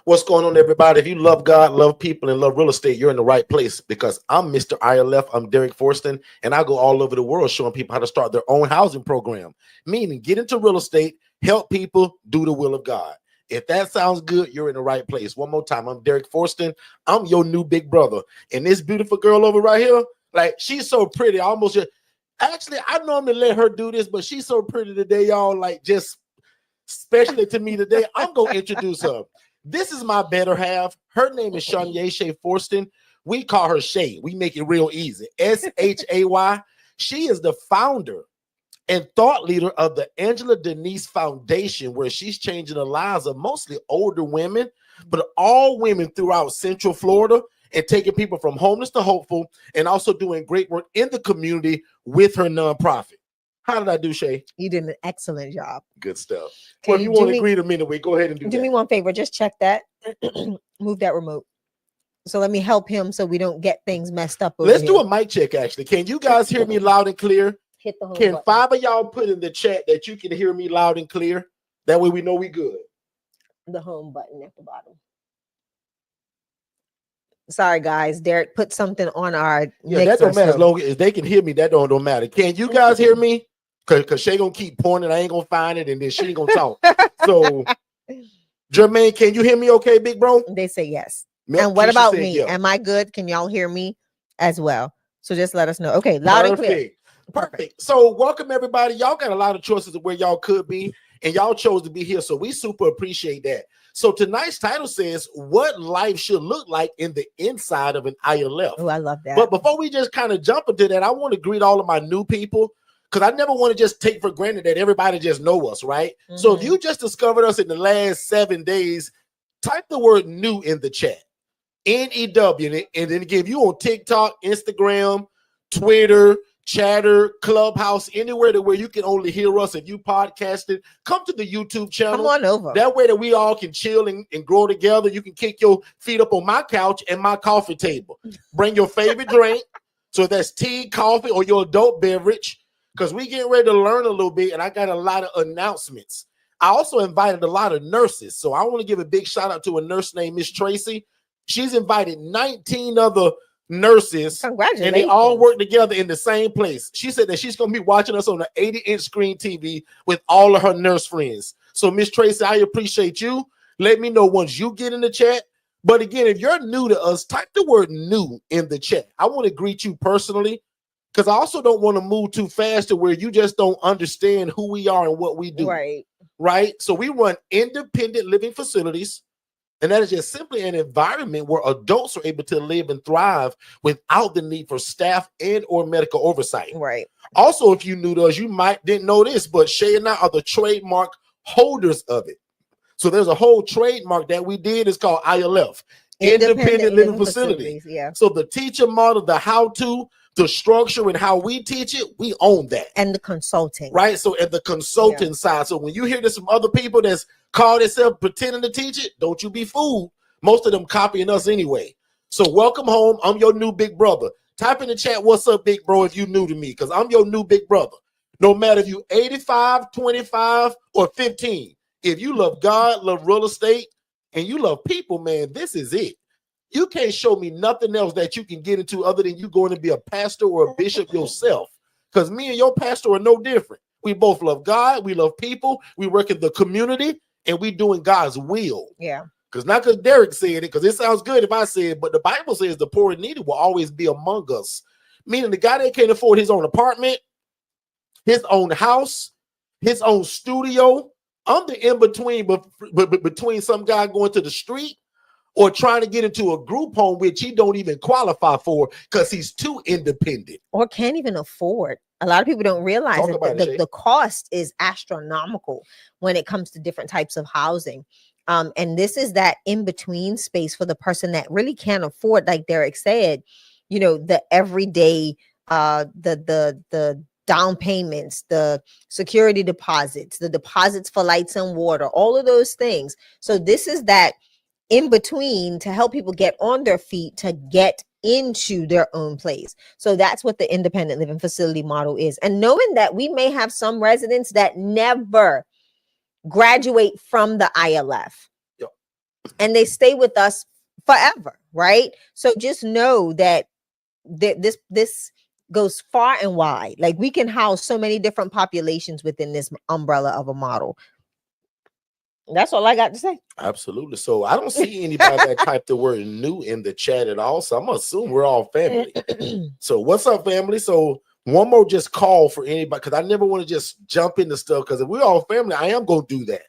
What's going on, everybody? If you love God, love people, and love real estate, you're in the right place because I'm Mr. ILF. I'm Derrick Forston, and I go all over the world showing people how to start their own housing program, meaning get into real estate, help people do the will of God. If that sounds good, you're in the right place. One more time, I'm Derrick Forston. I'm your new big brother. And this beautiful girl over right here, like, she's so pretty. Actually, I normally let her do this, but she's so pretty today, y'all. Like, just especially to me today, I'm going to introduce her. This is my better half. Her name is Shay Forston. We call her Shay. We make it real easy. SHAY. She is the founder and thought leader of the Angela Denise Foundation, where she's changing the lives of mostly older women, but all women throughout Central Florida, and taking people from homeless to hopeful, and also doing great work in the community with her nonprofit. How did I do, Shay? You did an excellent job. Good stuff. Well, if you want to agree to me, go ahead and do that. Do me one favor. Just check that. Move that remote. So let me help him so we don't get things messed up. Let's do a mic check, actually. Can you guys hear me loud and clear? Hit the home Can button. 5 of y'all put in the chat that you can hear me loud and clear? That way we know we good. The home button at the bottom. Sorry, guys. Derrick put something on our that don't matter. As long as they can hear me, that don't matter. Can you guys hear me? Because Shay gonna keep pointing. I ain't gonna find it, and then she ain't gonna talk. So, Jermaine, can you hear me okay, big bro? They say yes. Milk And what Keisha about said me? yeah. Am I good? Can y'all hear me as well? So just let us know. Okay, loud and clear. Perfect. So welcome, everybody. Y'all got a lot of choices of where y'all could be, and y'all chose to be here. So we super appreciate that. So tonight's title says, what life should look like in the inside of an ILF. Oh, I love that. But before we just kind of jump into that, I want to greet all of my new people, because I never want to just take for granted that everybody just know us, right? Mm-hmm. So if you just discovered us in the last 7 days, type the word new in the chat. NEW. And then again, if you on TikTok, Instagram, Twitter, Chatter, Clubhouse, anywhere where you can only hear us. If you podcasted, come to the YouTube channel. Come on over. That way that we all can chill and grow together. You can kick your feet up on my couch and my coffee table. Bring your favorite drink. So that's tea, coffee, or your adult beverage, because we getting ready to learn a little bit, and I got a lot of announcements. I also invited a lot of nurses. So I want to give a big shout out to a nurse named Miss Tracy. She's invited 19 other nurses, congratulations, and they all work together in the same place. She said that she's going to be watching us on an 80-inch screen TV with all of her nurse friends. So Miss Tracy, I appreciate you. Let me know once you get in the chat. But again, if you're new to us, type the word new in the chat. I want to greet you personally, because I also don't want to move too fast to where you just don't understand who we are and what we do. Right. So we run independent living facilities. And that is just simply an environment where adults are able to live and thrive without the need for staff and or medical oversight. Right. Also, if you knew to us, you didn't know this, but Shay and I are the trademark holders of it. So there's a whole trademark that we did. It's called ILF, Independent Living Facility. Yeah. So the teacher model, the how-to, the structure, and how we teach it, we own that. And the consulting. Right. So at the consulting side. So when you hear this from other people that's call themselves pretending to teach it, don't you be fooled. Most of them copying us anyway. So welcome home. I'm your new big brother. Type in the chat, what's up, big bro, if you new to me, because I'm your new big brother. No matter if you 85, 25, or 15. If you love God, love real estate, and you love people, man, this is it. You can't show me nothing else that you can get into other than you going to be a pastor or a bishop yourself, because me and your pastor are no different. We both love God. We love people. We work in the community. And we doing God's will. Yeah. Because not because Derrick said it, because it sounds good if I say it, but the Bible says the poor and needy will always be among us. Meaning the guy that can't afford his own apartment, his own house, his own studio. I'm the in-between between some guy going to the street or trying to get into a group home, which he don't even qualify for because he's too independent. Or can't even afford. A lot of people don't realize that the cost is astronomical when it comes to different types of housing. And this is that in-between space for the person that really can't afford, like Derrick said, you know, the everyday, the down payments, the security deposits, the deposits for lights and water, all of those things. So this is that in between to help people get on their feet to get into their own place. So that's what the independent living facility model is. And knowing that we may have some residents that never graduate from the ILF. and they stay with us forever, right? So just know that this goes far and wide. Like, we can house so many different populations within this umbrella of a model. That's all I got to say. Absolutely. So I don't see anybody that typed the word new in the chat at all. So I'm gonna assume we're all family. So what's up, family? So one more just call for anybody, because I never want to just jump into stuff, because if we're all family, I am gonna do that.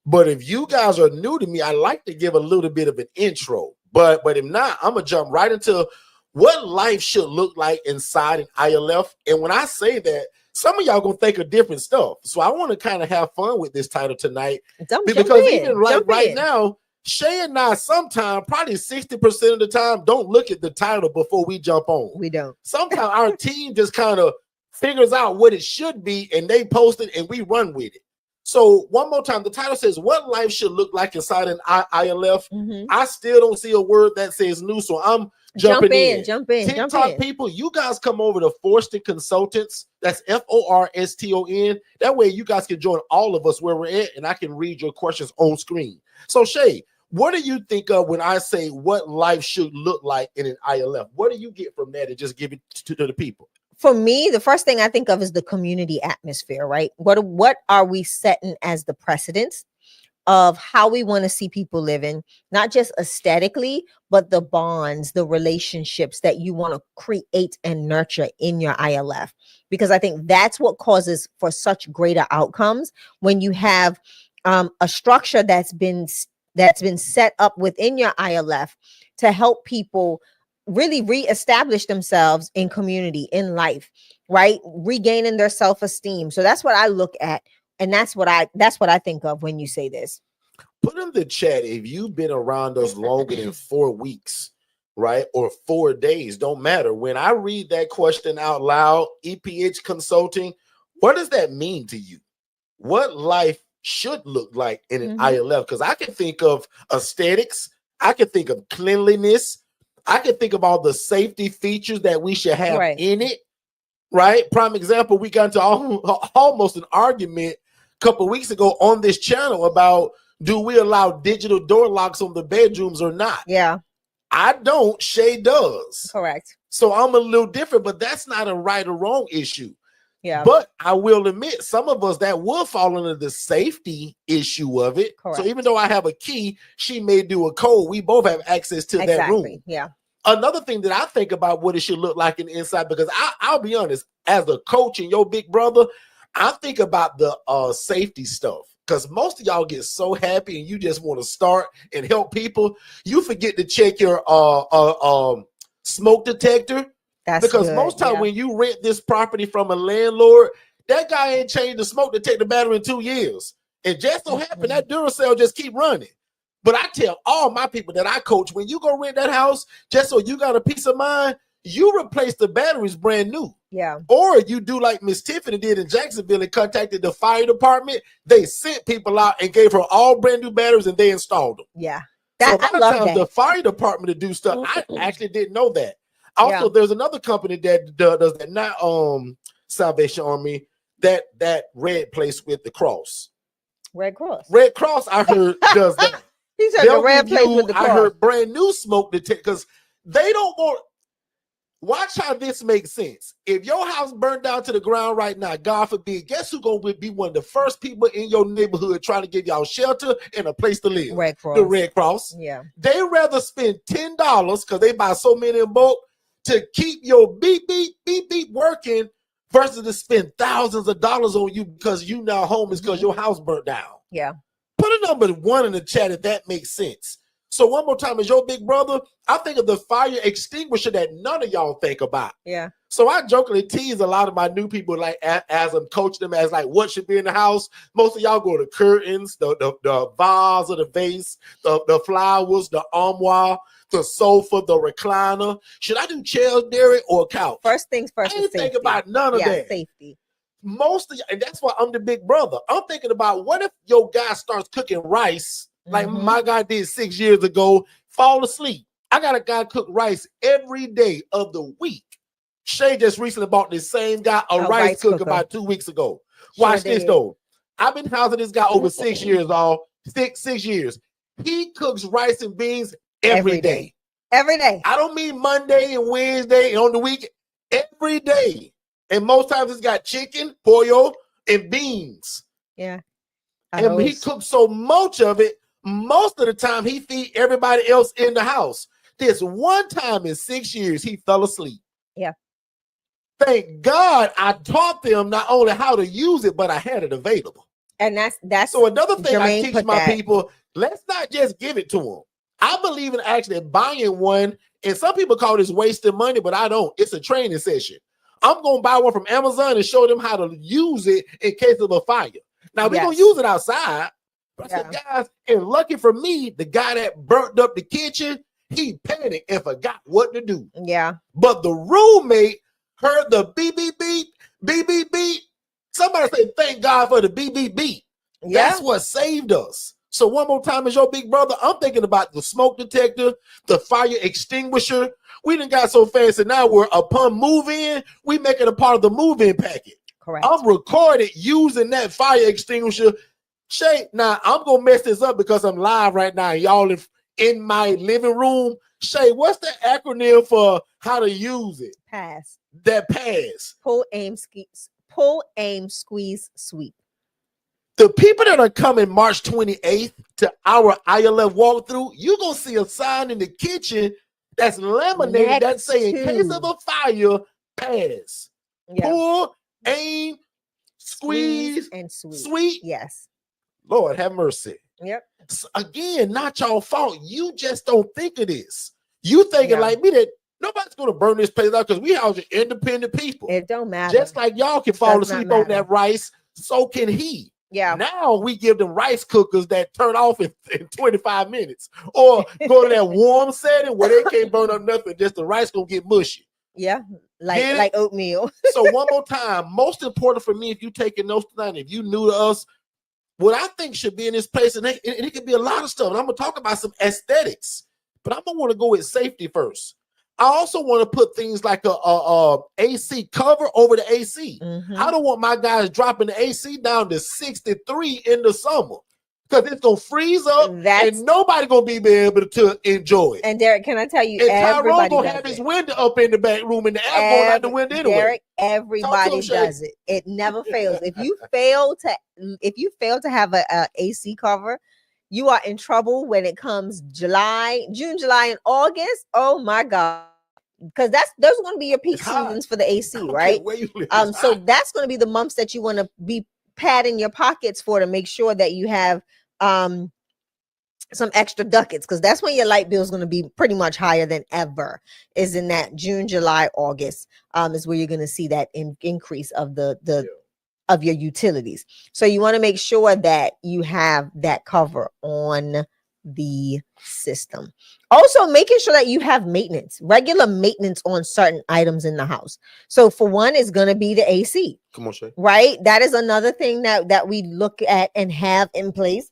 But if you guys are new to me, I like to give a little bit of an intro. But if not, I'm gonna jump right into what life should look like inside an ILF. And when I say that, some of y'all gonna think of different stuff. So I want to kind of have fun with this title tonight. Because even right now, Shay and I sometimes, probably 60% of the time, don't look at the title before we jump on. We don't. Sometimes our team just kind of figures out what it should be, and they post it and we run with it. So one more time, the title says what life should look like inside an ILF. I still don't see a word that says new, so I'm jumping in. Jump in. TikTok people, you guys come over to Forston Consultants. That's Forston. That way you guys can join all of us where we're at, and I can read your questions on screen. So Shay, what do you think of when I say what life should look like in an ILF? What do you get from that, and just give it to the people? For me, the first thing I think of is the community atmosphere, right? What are we setting as the precedents of how we want to see people living, not just aesthetically, but the bonds, the relationships that you want to create and nurture in your ILF? Because I think that's what causes for such greater outcomes when you have a structure that's been set up within your ILF to help people really reestablish themselves in community, in life, right? Regaining their self-esteem. So that's what I look at, and that's what I think of when you say this. Put in the chat if you've been around us longer than 4 weeks, right? Or 4 days, don't matter. When I read that question out loud, EPH Consulting, what does that mean to you? What life should look like in an ILF? Because I can think of aesthetics, I can think of cleanliness, I can think of all the safety features that we should have in it, right? Prime example, we got into almost an argument a couple of weeks ago on this channel about, do we allow digital door locks on the bedrooms or not? Yeah. I don't. Shay does. Correct. So I'm a little different, but that's not a right or wrong issue. Yeah. But I will admit, some of us that will fall under the safety issue of it. Correct. So even though I have a key, she may do a code. We both have access to that room. Yeah. Another thing that I think about what it should look like in the inside, because I'll be honest, as a coach and your big brother, I think about the safety stuff. Because most of y'all get so happy and you just want to start and help people, you forget to check your smoke detector. That's because good, most time when you rent this property from a landlord, that guy ain't changed the smoke detector battery in 2 years. And just so happen that Duracell just keep running. But I tell all my people that I coach, when you go rent that house, just so you got a peace of mind, you replace the batteries brand new. Yeah. Or you do like Miss Tiffany did in Jacksonville and contacted the fire department. They sent people out and gave her all brand new batteries and they installed them. Yeah. So a lot of times the fire department to do stuff. I actually didn't know that. Also, there's another company that does that, not Salvation Army, that red place with the cross. Red Cross. Red Cross, I heard, does that. He said the red place with the cross. I heard brand new smoke detector, because they don't want. Watch how this makes sense. If your house burned down to the ground right now, God forbid, guess who's going to be one of the first people in your neighborhood trying to give y'all shelter and a place to live? Red Cross. The Red Cross. Yeah. They rather spend $10 because they buy so many in bulk to keep your beep, beep, beep, beep working versus to spend thousands of dollars on you because you now homeless because your house burnt down. Yeah. Put a number 1 in the chat if that makes sense. So one more time, as your big brother, I think of the fire extinguisher that none of y'all think about. Yeah. So I jokingly tease a lot of my new people, like as I'm coaching them as like what should be in the house. Most of y'all go to curtains, the vase or the vase, the flowers, the armoire, the sofa, the recliner. Should I do chairs, Derrick, or couch? First things first. I ain't think about none of that. Safety. Most of y'all, and that's why I'm the big brother. I'm thinking about what if your guy starts cooking rice like my guy did 6 years ago, fall asleep. I got a guy cook rice every day of the week. Shay just recently bought this same guy a rice cooker about 2 weeks ago. Watch this though. I've been housing this guy over 6 years, all 6 years. He cooks rice and beans every day. Every day. I don't mean Monday and Wednesday and on the weekend. Every day. And most times it's got chicken, pollo, and beans. Yeah. And he cooks so much of it, most of the time he feed everybody else in the house. This one time in 6 years, he fell asleep. Yeah. Thank God I taught them not only how to use it, but I had it available. And that's so another thing Jermaine I teach my people, let's not just give it to them. I believe in actually buying one, and some people call this wasting money, but I don't. It's a training session. I'm going to buy one from Amazon and show them how to use it in case of a fire. Now, we're going to use it outside. But I said, guys, and lucky for me, the guy that burnt up the kitchen, he panicked and forgot what to do. Yeah. But the roommate heard the beep, beep, beep, beep, beep, beep. Somebody said, thank God for the beep, beep, beep. Yeah. That's what saved us. So one more time as your big brother, I'm thinking about the smoke detector, the fire extinguisher. We done got so fancy now where upon move-in, we make it a part of the move-in packet. Correct. I'm recorded using that fire extinguisher. Shay, now I'm going to mess this up because I'm live right now. Y'all in my living room. Shay, what's the acronym for how to use it? PASS. That PASS. Pull, aim, squeeze, sweep. The people that are coming March 28th to our ILF walkthrough, you're going to see a sign in the kitchen that's laminated that's saying, in case of a fire, PASS. Yep. Pull, aim, squeeze, and sweep. Yes. Lord have mercy. Yep. So again, not y'all fault. You just don't think of this. You thinking like me that nobody's going to burn this place out because we are independent people. It don't matter. Just like y'all can fall asleep on that rice, so can he. Yeah. Now we give them rice cookers that turn off in 25 minutes, or go to that warm setting where they can't burn up nothing. Just the rice gonna get mushy. Yeah, like oatmeal. So one more time, most important for me, if you taking notes tonight, if you new to us, what I think should be in this place, and it could be a lot of stuff. And I'm gonna talk about some aesthetics, but I'm gonna want to go with safety first. I also want to put things like a AC cover over the AC. Mm-hmm. I don't want my guys dropping the AC down to 63 in the summer because it's going to freeze up and nobody going to be able to enjoy it. And Derrick, can I tell you, and Tyrone going to have his window up in the back room and the air going out the window anyway. Derrick, everybody does it. It never fails. If you fail to have a AC cover, you are in trouble when it comes June, July, and August. Oh my God. Because those are going to be your peak seasons for the AC, right? So that's going to be the months that you want to be padding your pockets for to make sure that you have some extra ducats, because that's when your light bill is going to be pretty much higher than ever. Is in that June, July, August is where you're going to see that increase of of your utilities. So you want to make sure that you have that cover on the system. Also, making sure that you have regular maintenance on certain items in the house. So for one, it's going to be the AC. Come on, Shay. Right? That is another thing that we look at and have in place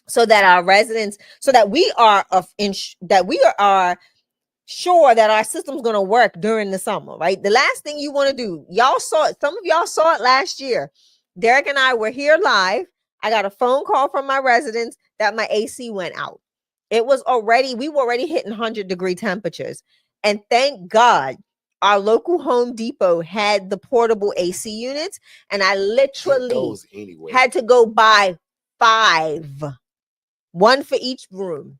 so that our residents, so that we are sure that our system's going to work during the summer, right? The last thing you want to do, some of y'all saw it last year. Derrick and I were here live. I got a phone call from my residents that my AC went out. We were already hitting 100-degree temperatures. And thank God our local Home Depot had the portable AC units. And I literally had to go buy 5, one for each room.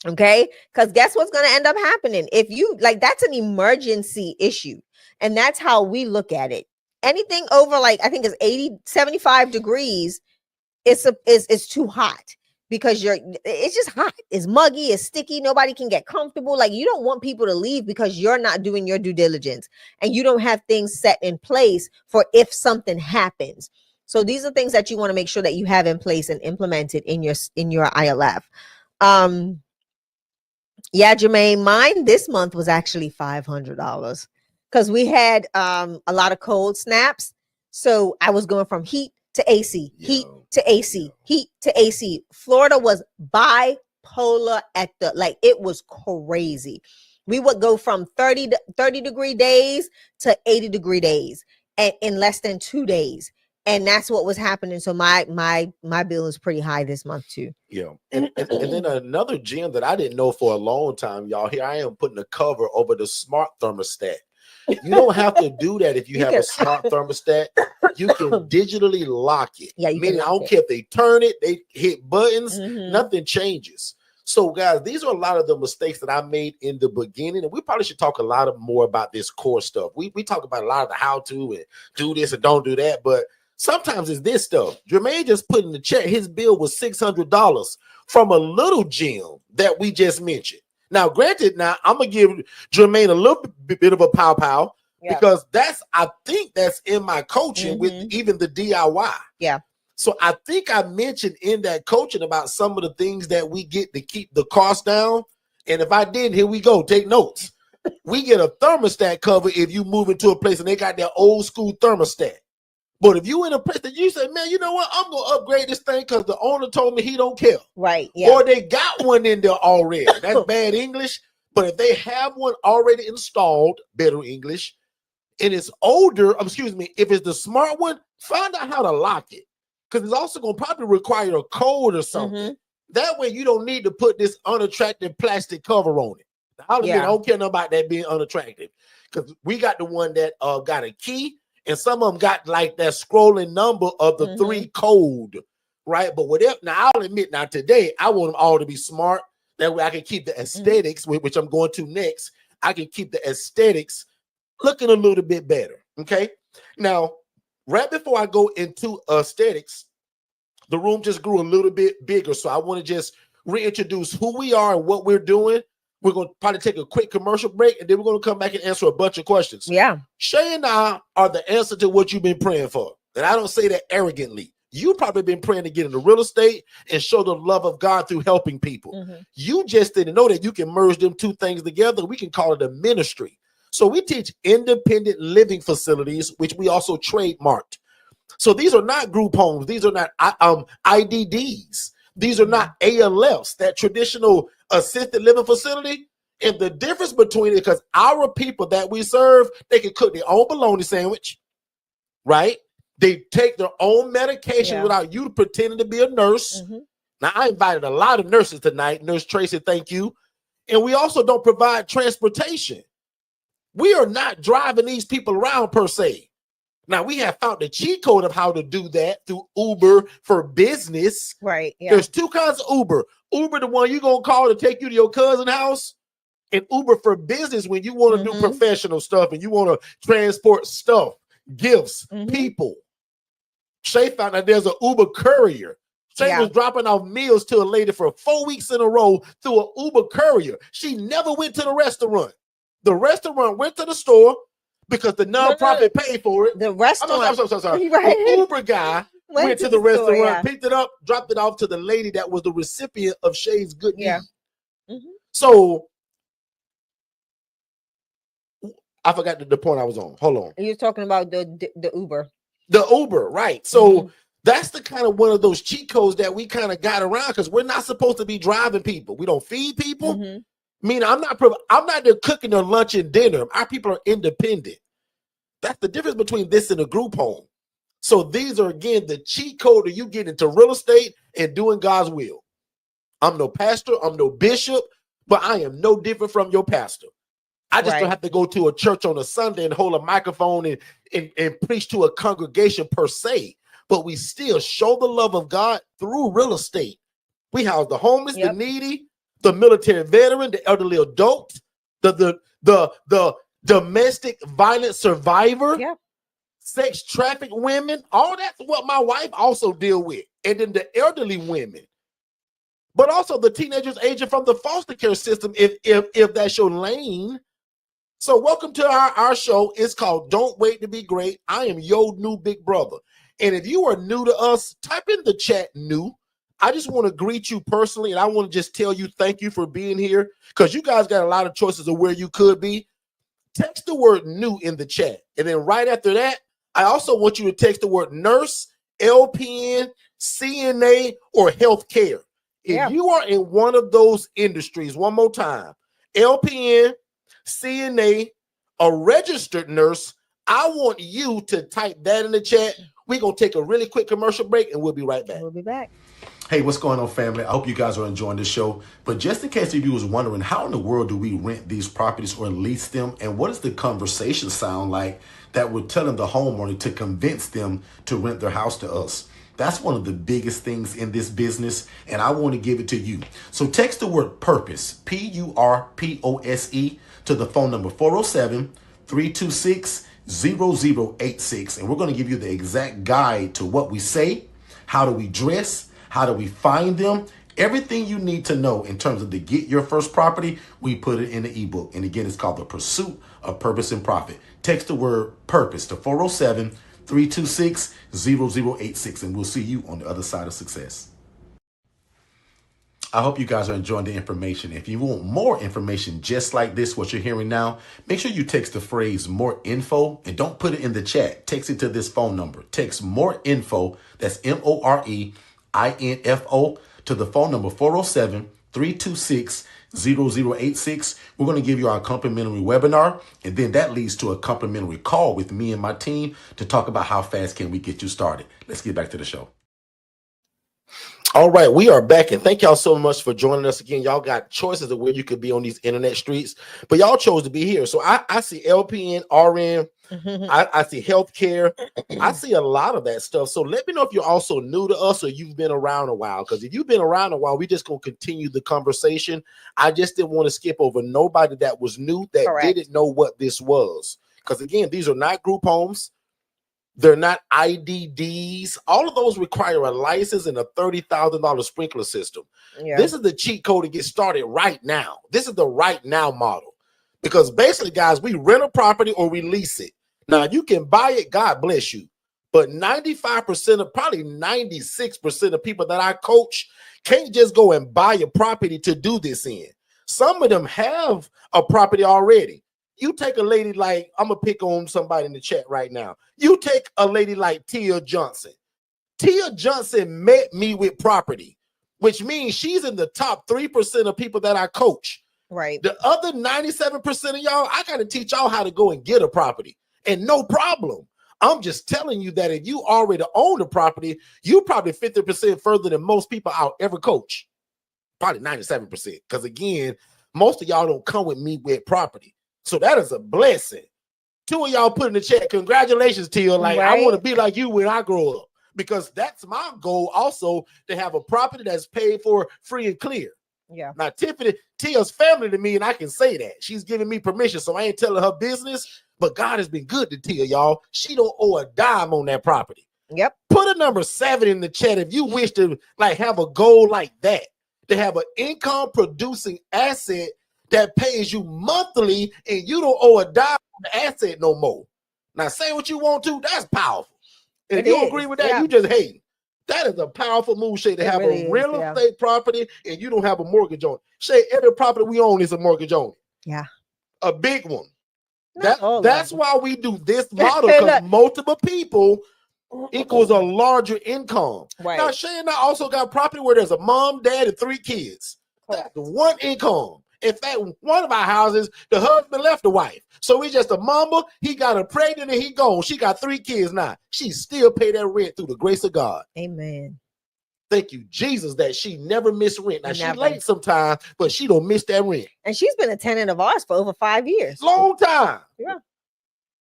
Okay, because guess what's going to end up happening? If you that's an emergency issue, and that's how we look at it. Anything over I think it's 80, 75 degrees, it's too hot because it's just hot. It's muggy, it's sticky. Nobody can get comfortable. You don't want people to leave because you're not doing your due diligence and you don't have things set in place for if something happens. So these are things that you want to make sure that you have in place and implemented in your ILF. Yeah, Jermaine, mine this month was actually $500 because we had a lot of cold snaps. So I was going from heat to AC, heat to AC, heat to AC. Florida was bipolar it was crazy. We would go from 30 degree days to 80 degree days and in less than 2 days. And that's what was happening. So my bill is pretty high this month too. Yeah. And then another gem that I didn't know for a long time, y'all. Here I am putting a cover over the smart thermostat. You don't have to do that if you have a smart thermostat. You can digitally lock it. Yeah, meaning I don't care if they turn it, they hit buttons, nothing changes. So, guys, these are a lot of the mistakes that I made in the beginning, and we probably should talk a lot more about this core stuff. We talk about a lot of the how to and do this and don't do that, but sometimes it's this stuff. Jermaine just put in the chat, his bill was $600 from a little gym that we just mentioned. Now, granted, now I'm gonna give Jermaine a little bit of a pow because I think that's in my coaching with even the DIY. Yeah. So I think I mentioned in that coaching about some of the things that we get to keep the cost down. And if I didn't, here we go. Take notes. We get a thermostat cover if you move into a place and they got their old school thermostat. But if you in a place that you say, man, you know what? I'm going to upgrade this thing because the owner told me he don't care. Right. Yeah. Or they got one in there already. That's bad English. But if they have one already installed, better English, and it's older, if it's the smart one, find out how to lock it. Because it's also going to probably require a code or something. That way you don't need to put this unattractive plastic cover on it. I don't care about that being unattractive. Because we got the one that got a key, and some of them got like that scrolling number of the 3 code, right? But whatever. Now, I'll admit, now today, I want them all to be smart. That way I can keep the aesthetics, which I'm going to next. I can keep the aesthetics looking a little bit better, okay? Now, right before I go into aesthetics, the room just grew a little bit bigger. So I want to just reintroduce who we are and what we're doing. We're going to probably take a quick commercial break, and then we're going to come back and answer a bunch of questions. Yeah. Shay and I are the answer to what you've been praying for. And I don't say that arrogantly. You've probably been praying to get into real estate and show the love of God through helping people. You just didn't know that you can merge them two things together. We can call it a ministry. So we teach independent living facilities, which we also trademarked. So these are not group homes. These are not IDDs. These are not ALFs, that traditional assisted living facility. And the difference between it, because our people that we serve, they can cook their own bologna sandwich, right? They take their own medication without you pretending to be a nurse. Now, I invited a lot of nurses tonight. Nurse Tracy, thank you. And we also don't provide transportation. We are not driving these people around per se. Now, we have found the cheat code of how to do that through Uber for business. Right. Yeah. There's 2 kinds of Uber. Uber, the one you're going to call to take you to your cousin's house, and Uber for business when you want to do professional stuff and you want to transport stuff, gifts, people. Shay found out there's an Uber courier. Shay was dropping off meals to a lady for 4 weeks in a row through an Uber courier. She never went to the restaurant. The restaurant went to the store because the nonprofit paid for it. The restaurant. I'm sorry. Right. The Uber guy went to the restaurant, picked it up, dropped it off to the lady that was the recipient of Shay's good deed. So I forgot the point I was on. Hold on. You're talking about the Uber. The Uber, right. So that's the kind of one of those cheat codes that we kind of got around because we're not supposed to be driving people. We don't feed people. Meaning I'm not there cooking their lunch and dinner. Our people are independent. That's the difference between this and a group home. So these are, again, the cheat code that you get into real estate and doing God's will. I'm no pastor. I'm no bishop, but I am no different from your pastor. I just don't have to go to a church on a Sunday and hold a microphone and preach to a congregation per se, but we still show the love of God through real estate. We house the homeless, the needy, the military veteran, the elderly adult, the domestic violence survivor, sex trafficked women. All that's what my wife also deal with. And then the elderly women, but also the teenagers aging from the foster care system, if that's your lane. So welcome to our show. It's called Don't Wait to Be Great. I am your new big brother. And if you are new to us, type in the chat new. I just want to greet you personally, and I want to just tell you thank you for being here because you guys got a lot of choices of where you could be. Text the word new in the chat. And then right after that, I also want you to text the word nurse, LPN, CNA, or healthcare. If you are in one of those industries, one more time, LPN, CNA, a registered nurse, I want you to type that in the chat. We're going to take a really quick commercial break, and we'll be right back. We'll be back. Hey, what's going on, family? I hope you guys are enjoying the show. But just in case if you was wondering, how in the world do we rent these properties or lease them? And what does the conversation sound like that we're telling the homeowner to convince them to rent their house to us? That's one of the biggest things in this business, and I want to give it to you. So text the word PURPOSE, PURPOSE, to the phone number 407-326-0086. And we're going to give you the exact guide to what we say, how do we dress, how do we find them, everything you need to know in terms of to get your first property. We put it in the ebook. And again, it's called The Pursuit of Purpose and Profit. Text the word PURPOSE to 407-326-0086, and we'll see you on the other side of success. I hope you guys are enjoying the information. If you want more information just like this, what you're hearing now, make sure you text the phrase more info and don't put it in the chat. Text it to this phone number. Text more info, that's MOREINFO, to the phone number 407-326-0086. We're going to give you our complimentary webinar, and then that leads to a complimentary call with me and my team to talk about how fast can we get you started. Let's get back to the show. All right, we are back, and thank y'all so much for joining us again. Y'all got choices of where you could be on these internet streets, but y'all chose to be here. So I see LPN, RN, I see healthcare. I see a lot of that stuff. So let me know if you're also new to us or you've been around a while, because if you've been around a while, we're just going to continue the conversation. I just didn't want to skip over nobody that was new that Correct. Didn't know what this was, because again, these are not group homes. They're not IDDs. All of those require a license and a $30,000 sprinkler system. Yeah. This is the cheat code to get started right now. This is the right now model. Because basically, guys, we rent a property or we lease it. Now, you can buy it, God bless you. But 95% of, probably 96% of people that I coach can't just go and buy a property to do this in. Some of them have a property already. You take a lady like, I'm going to pick on somebody in the chat right now. You take a lady like Tia Johnson. Tia Johnson met me with property, which means she's in the top 3% of people that I coach. Right. The other 97% of y'all, I got to teach y'all how to go and get a property. And no problem. I'm just telling you that if you already own the property, you probably 50% further than most people I'll ever coach. Probably 97%. Because again, most of y'all don't come with me with property. So that is a blessing. Two of y'all put in the chat, congratulations, Tia. Like, right. I want to be like you when I grow up, because that's my goal also, to have a property that's paid for free and clear. Yeah. Now, Tiffany, Tia's family to me, and I can say that. She's giving me permission, so I ain't telling her business, but God has been good to Tia, y'all. She don't owe a dime on that property. Yep. Put a number 7 in the chat if you wish to like have a goal like that, to have an income producing asset that pays you monthly and you don't owe a dime on the asset no more. Now, say what you want to, that's powerful. And if you don't agree with that, you just hate. That is a powerful move, Shay, to have really a real estate property and you don't have a mortgage on it. Shay, every property we own is a mortgage on it. Yeah. A big one. That's why we do this model, because multiple people equals a larger income. Right. Now, Shay and I also got property where there's a mom, dad, and 3 kids. That's the one income. In fact, one of our houses, the husband left the wife. So we just a mama. He got her pregnant and he gone. She got 3 kids now. She still pay that rent through the grace of God. Amen. Thank you, Jesus, that she never missed rent. Now, she late sometimes, but she don't miss that rent. And she's been a tenant of ours for over 5 years. Long time. Yeah.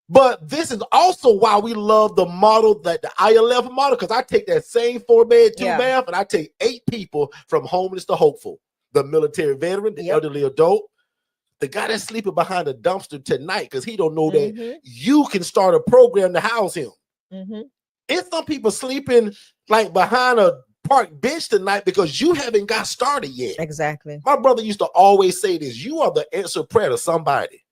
But this is also why we love the model, that the ILF model, because I take that same 4-bed, 2-bath, and I take 8 people from homeless to hopeful. The military veteran, the elderly adult, the guy that's sleeping behind a dumpster tonight because he don't know that you can start a program to house him. It's some people sleeping like behind a park bench tonight because you haven't got started yet. Exactly. My brother used to always say this: you are the answer prayer to somebody.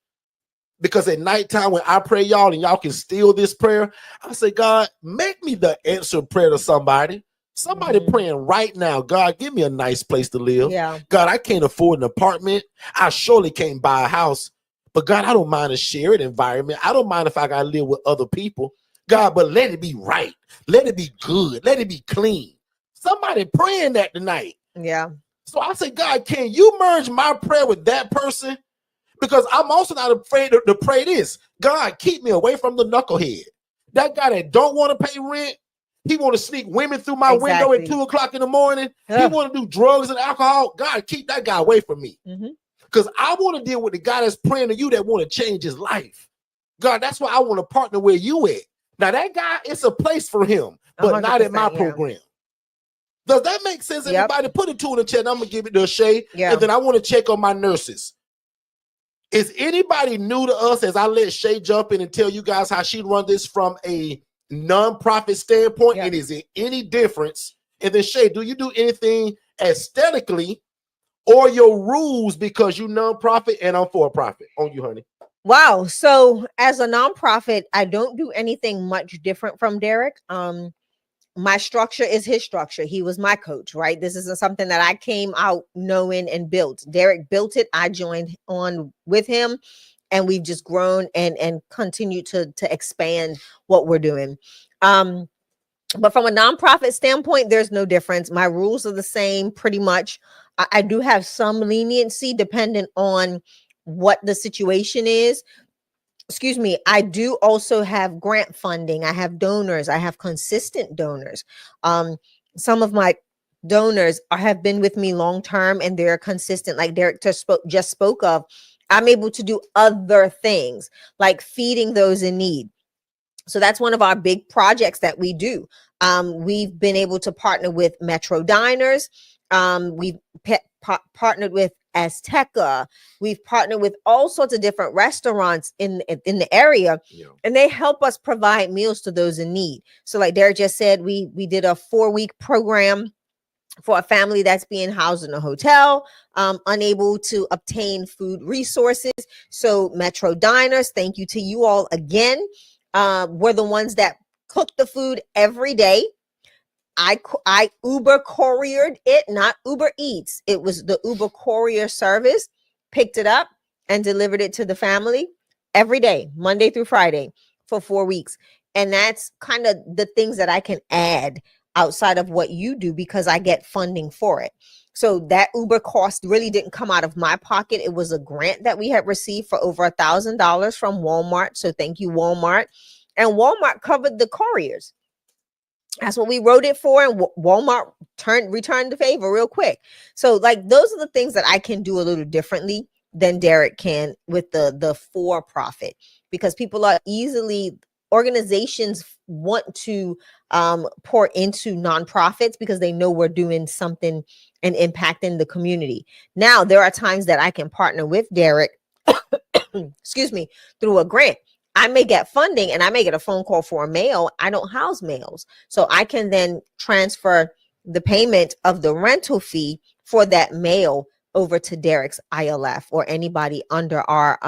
Because at nighttime when I pray, y'all, and y'all can steal this prayer, I say, God, make me the answer prayer to somebody. Somebody praying right now, God, give me a nice place to live. Yeah. God, I can't afford an apartment. I surely can't buy a house. But God, I don't mind a shared environment. I don't mind if I got to live with other people. God, but let it be right. Let it be good. Let it be clean. Somebody praying that tonight. Yeah. So I say, God, can you merge my prayer with that person? Because I'm also not afraid to pray this. God, keep me away from the knucklehead. That guy that don't want to pay rent, he want to sneak women through my window at 2 o'clock in the morning. He want to do drugs and alcohol. God, keep that guy away from me. Because I want to deal with the guy that's praying to you that want to change his life. God, that's why I want to partner where you at. Now, that guy, it's a place for him, but not at my program. Does that make sense? Everybody put a 2 in the chat. I'm going to give it to Shay. And then I want to check on my nurses. Is anybody new to us as I let Shay jump in and tell you guys how she run this from a nonprofit standpoint? And is it any difference? And then Shay, do you do anything aesthetically or your rules because you nonprofit and I'm for profit? On you, honey. Wow. So as a nonprofit, I don't do anything much different from Derrick. My structure is his structure. He was my coach, right? This isn't something that I came out knowing and built. Derrick built it. I joined on with him, and we've just grown and continue to expand what we're doing. But from a nonprofit standpoint, there's no difference. My rules are the same pretty much. I do have some leniency dependent on what the situation is. Excuse me. I do also have grant funding. I have donors. I have consistent donors. Some of my donors have been with me long term and they're consistent. Like Derrick just spoke of, I'm able to do other things like feeding those in need. So that's one of our big projects that we do. We've been able to partner with Metro Diners. We've partnered with Azteca. We've partnered with all sorts of different restaurants in the area, and they help us provide meals to those in need. So like Derrick just said, we did a 4-week program for a family that's being housed in a hotel, unable to obtain food resources. So Metro Diners, thank you to you all again. We're the ones that cook the food every day. I Uber couriered it, not Uber Eats. It was the Uber courier service, picked it up and delivered it to the family every day, Monday through Friday for 4 weeks. And that's kind of the things that I can add outside of what you do because I get funding for it. So that Uber cost really didn't come out of my pocket. It was a grant that we had received for over $1,000 from Walmart. So thank you, Walmart. And Walmart covered the couriers. That's what we wrote it for. And Walmart returned the favor real quick. So like those are the things that I can do a little differently than Derrick can with the for-profit, because people are organizations want to pour into nonprofits because they know we're doing something and impacting the community. Now, there are times that I can partner with Derrick, excuse me, through a grant. I may get funding and I may get a phone call for a mail. I don't house mails. So I can then transfer the payment of the rental fee for that mail over to Derrick's ILF or anybody under our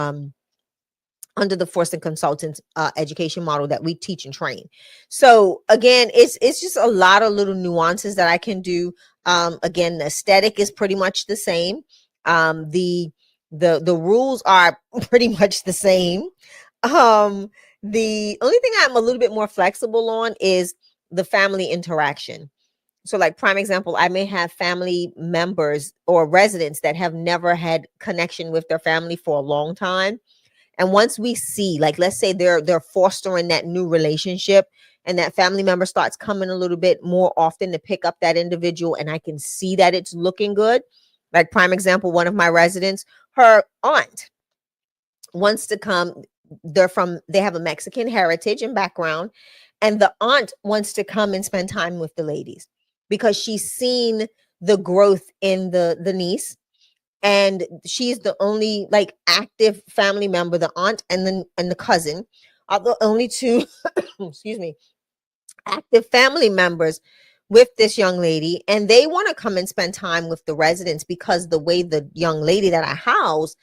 under the Forston Consultants education model that we teach and train. So again, it's just a lot of little nuances that I can do. Again, the aesthetic is pretty much the same. The rules are pretty much the same. The only thing I'm a little bit more flexible on is the family interaction. So like prime example, I may have family members or residents that have never had connection with their family for a long time. And once we see, like, let's say they're fostering that new relationship and that family member starts coming a little bit more often to pick up that individual, and I can see that it's looking good. Like prime example, one of my residents, her aunt wants to come. They have a Mexican heritage and background, and the aunt wants to come and spend time with the ladies because she's seen the growth in the niece. And she's the only like active family member. The aunt and the cousin are the only two, excuse me, active family members with this young lady. And they want to come and spend time with the residents because the way the young lady that I house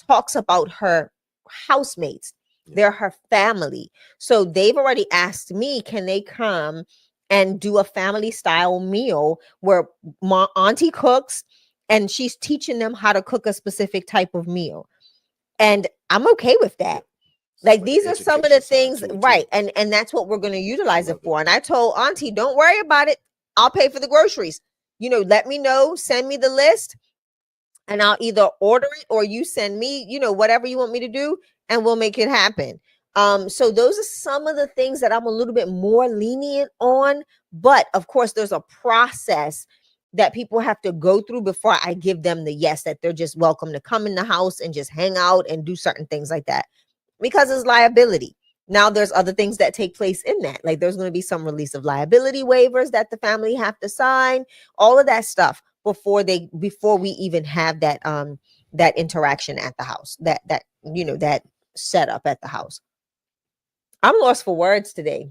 talks about her housemates, they're her family. So they've already asked me, can they come and do a family style meal where my auntie cooks, and she's teaching them how to cook a specific type of meal. And I'm okay with that. Like these are some of the things, right? And that's what we're going to utilize it for. And I told auntie, don't worry about it. I'll pay for the groceries. Let me know, send me the list, and I'll either order it or you send me, whatever you want me to do, and we'll make it happen. So those are some of the things that I'm a little bit more lenient on. But of course, there's a process that people have to go through before I give them the yes, that they're just welcome to come in the house and just hang out and do certain things like that, because it's liability. Now there's other things that take place in that. Like there's going to be some release of liability waivers that the family have to sign, all of that stuff before we even have that that interaction at the house, that setup at the house. I'm lost for words today.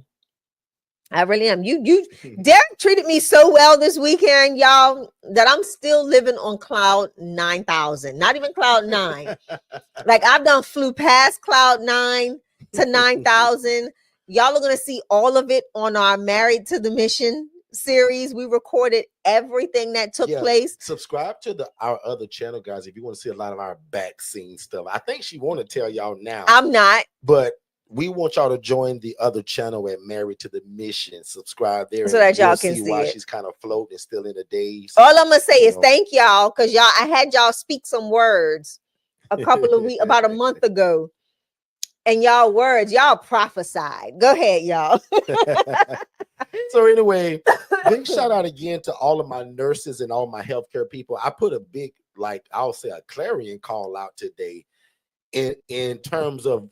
I really am. Derrick treated me so well this weekend, y'all, that I'm still living on cloud 9,000. Not even cloud 9. Like I've flew past cloud 9 to 9,000. Y'all are gonna see all of it on our Married to the Mission series. We recorded everything that took place. Subscribe to our other channel, guys, if you want to see a lot of our back scene stuff. I think she want to tell y'all now. I'm not, but we want y'all to join the other channel at Married to the Mission. Subscribe there so that y'all can see why it. She's kind of floating, still in the days. All I'm gonna say is thank y'all, because I had y'all speak some words a couple of weeks, about a month ago, and y'all prophesied. Go ahead, y'all. So anyway, big shout out again to all of my nurses and all my healthcare people. I put a big, I'll say a clarion call out today in terms of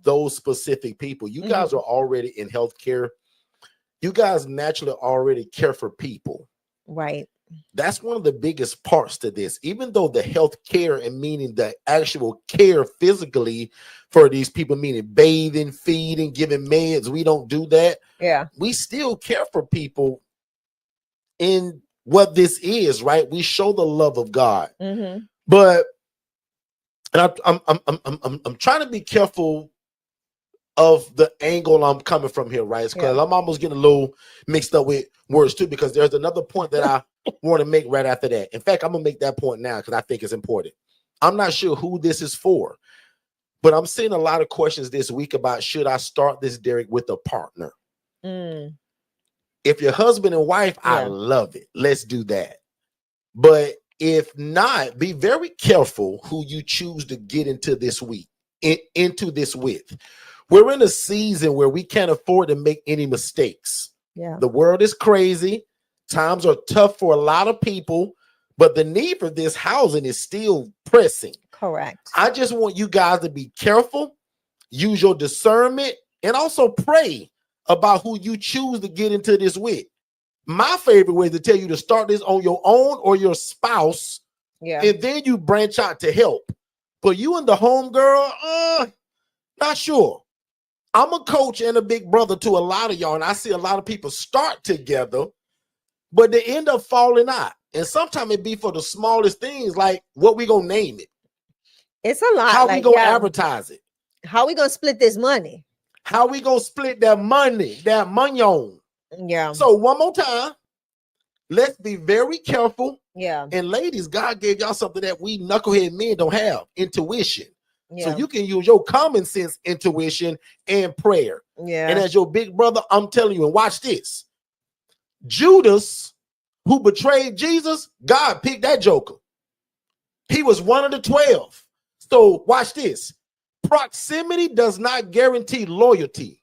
those specific people. You guys are already in healthcare. You guys naturally already care for people. Right. That's one of the biggest parts to this. Even though the health care, and meaning the actual care physically for these people, meaning bathing, feeding, giving meds, we don't do that. Yeah. We still care for people in what this is, right? We show the love of God. But I'm trying to be careful of the angle I'm coming from here, right? Because I'm almost getting a little mixed up with words too, because there's another point that I want to make right after that. In fact, I'm gonna make that point now because I think it's important. I'm not sure who this is for, but I'm seeing a lot of questions this week about, should I start this, Derrick, with a partner? If you're husband and wife, I love it. Let's do that. But if not, be very careful who you choose to get into this with. We're in a season where we can't afford to make any mistakes. The world is crazy. Times are tough for a lot of people, but the need for this housing is still pressing. Correct. I just want you guys to be careful, use your discernment, and also pray about who you choose to get into this with. My favorite way is to tell you to start this on your own or your spouse, and then you branch out to help. But you and the home girl, not sure. I'm a coach and a big brother to a lot of y'all, and I see a lot of people start together, but they end up falling out. And sometimes it be for the smallest things, like what we gonna name it. It's a lot. How we gonna advertise it? How we gonna split this money? How we gonna split that money, that money? Yeah. So one more time, let's be very careful. Yeah. And ladies, God gave y'all something that we knucklehead men don't have: intuition. So you can use your common sense, intuition, and prayer. And as your big brother, I'm telling you, and watch this. Judas, who betrayed Jesus, God picked that joker. He was one of the 12. So watch this. Proximity does not guarantee loyalty.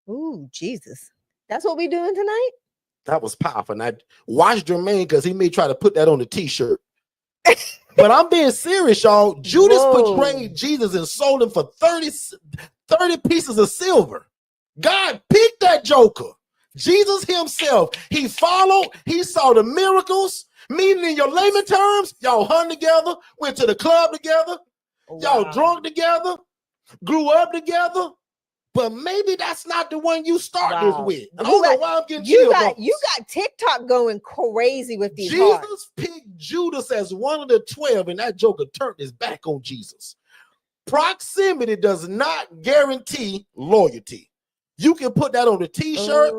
Ooh, Jesus. That's what we doing tonight? That was powerful. And I watched Jermaine because he may try to put that on the t-shirt. But I'm being serious, y'all. Judas betrayed Jesus and sold him for 30 pieces of silver. God picked that joker. Jesus himself, he followed, he saw the miracles, meaning in your layman terms, y'all hung together, went to the club together, y'all drunk together, grew up together. But maybe that's not the one you start this with. I don't know why I'm getting you got TikTok going crazy with these. Jesus picked Judas as one of the 12, and that joker turned his back on Jesus. Proximity does not guarantee loyalty. You can put that on the t-shirt.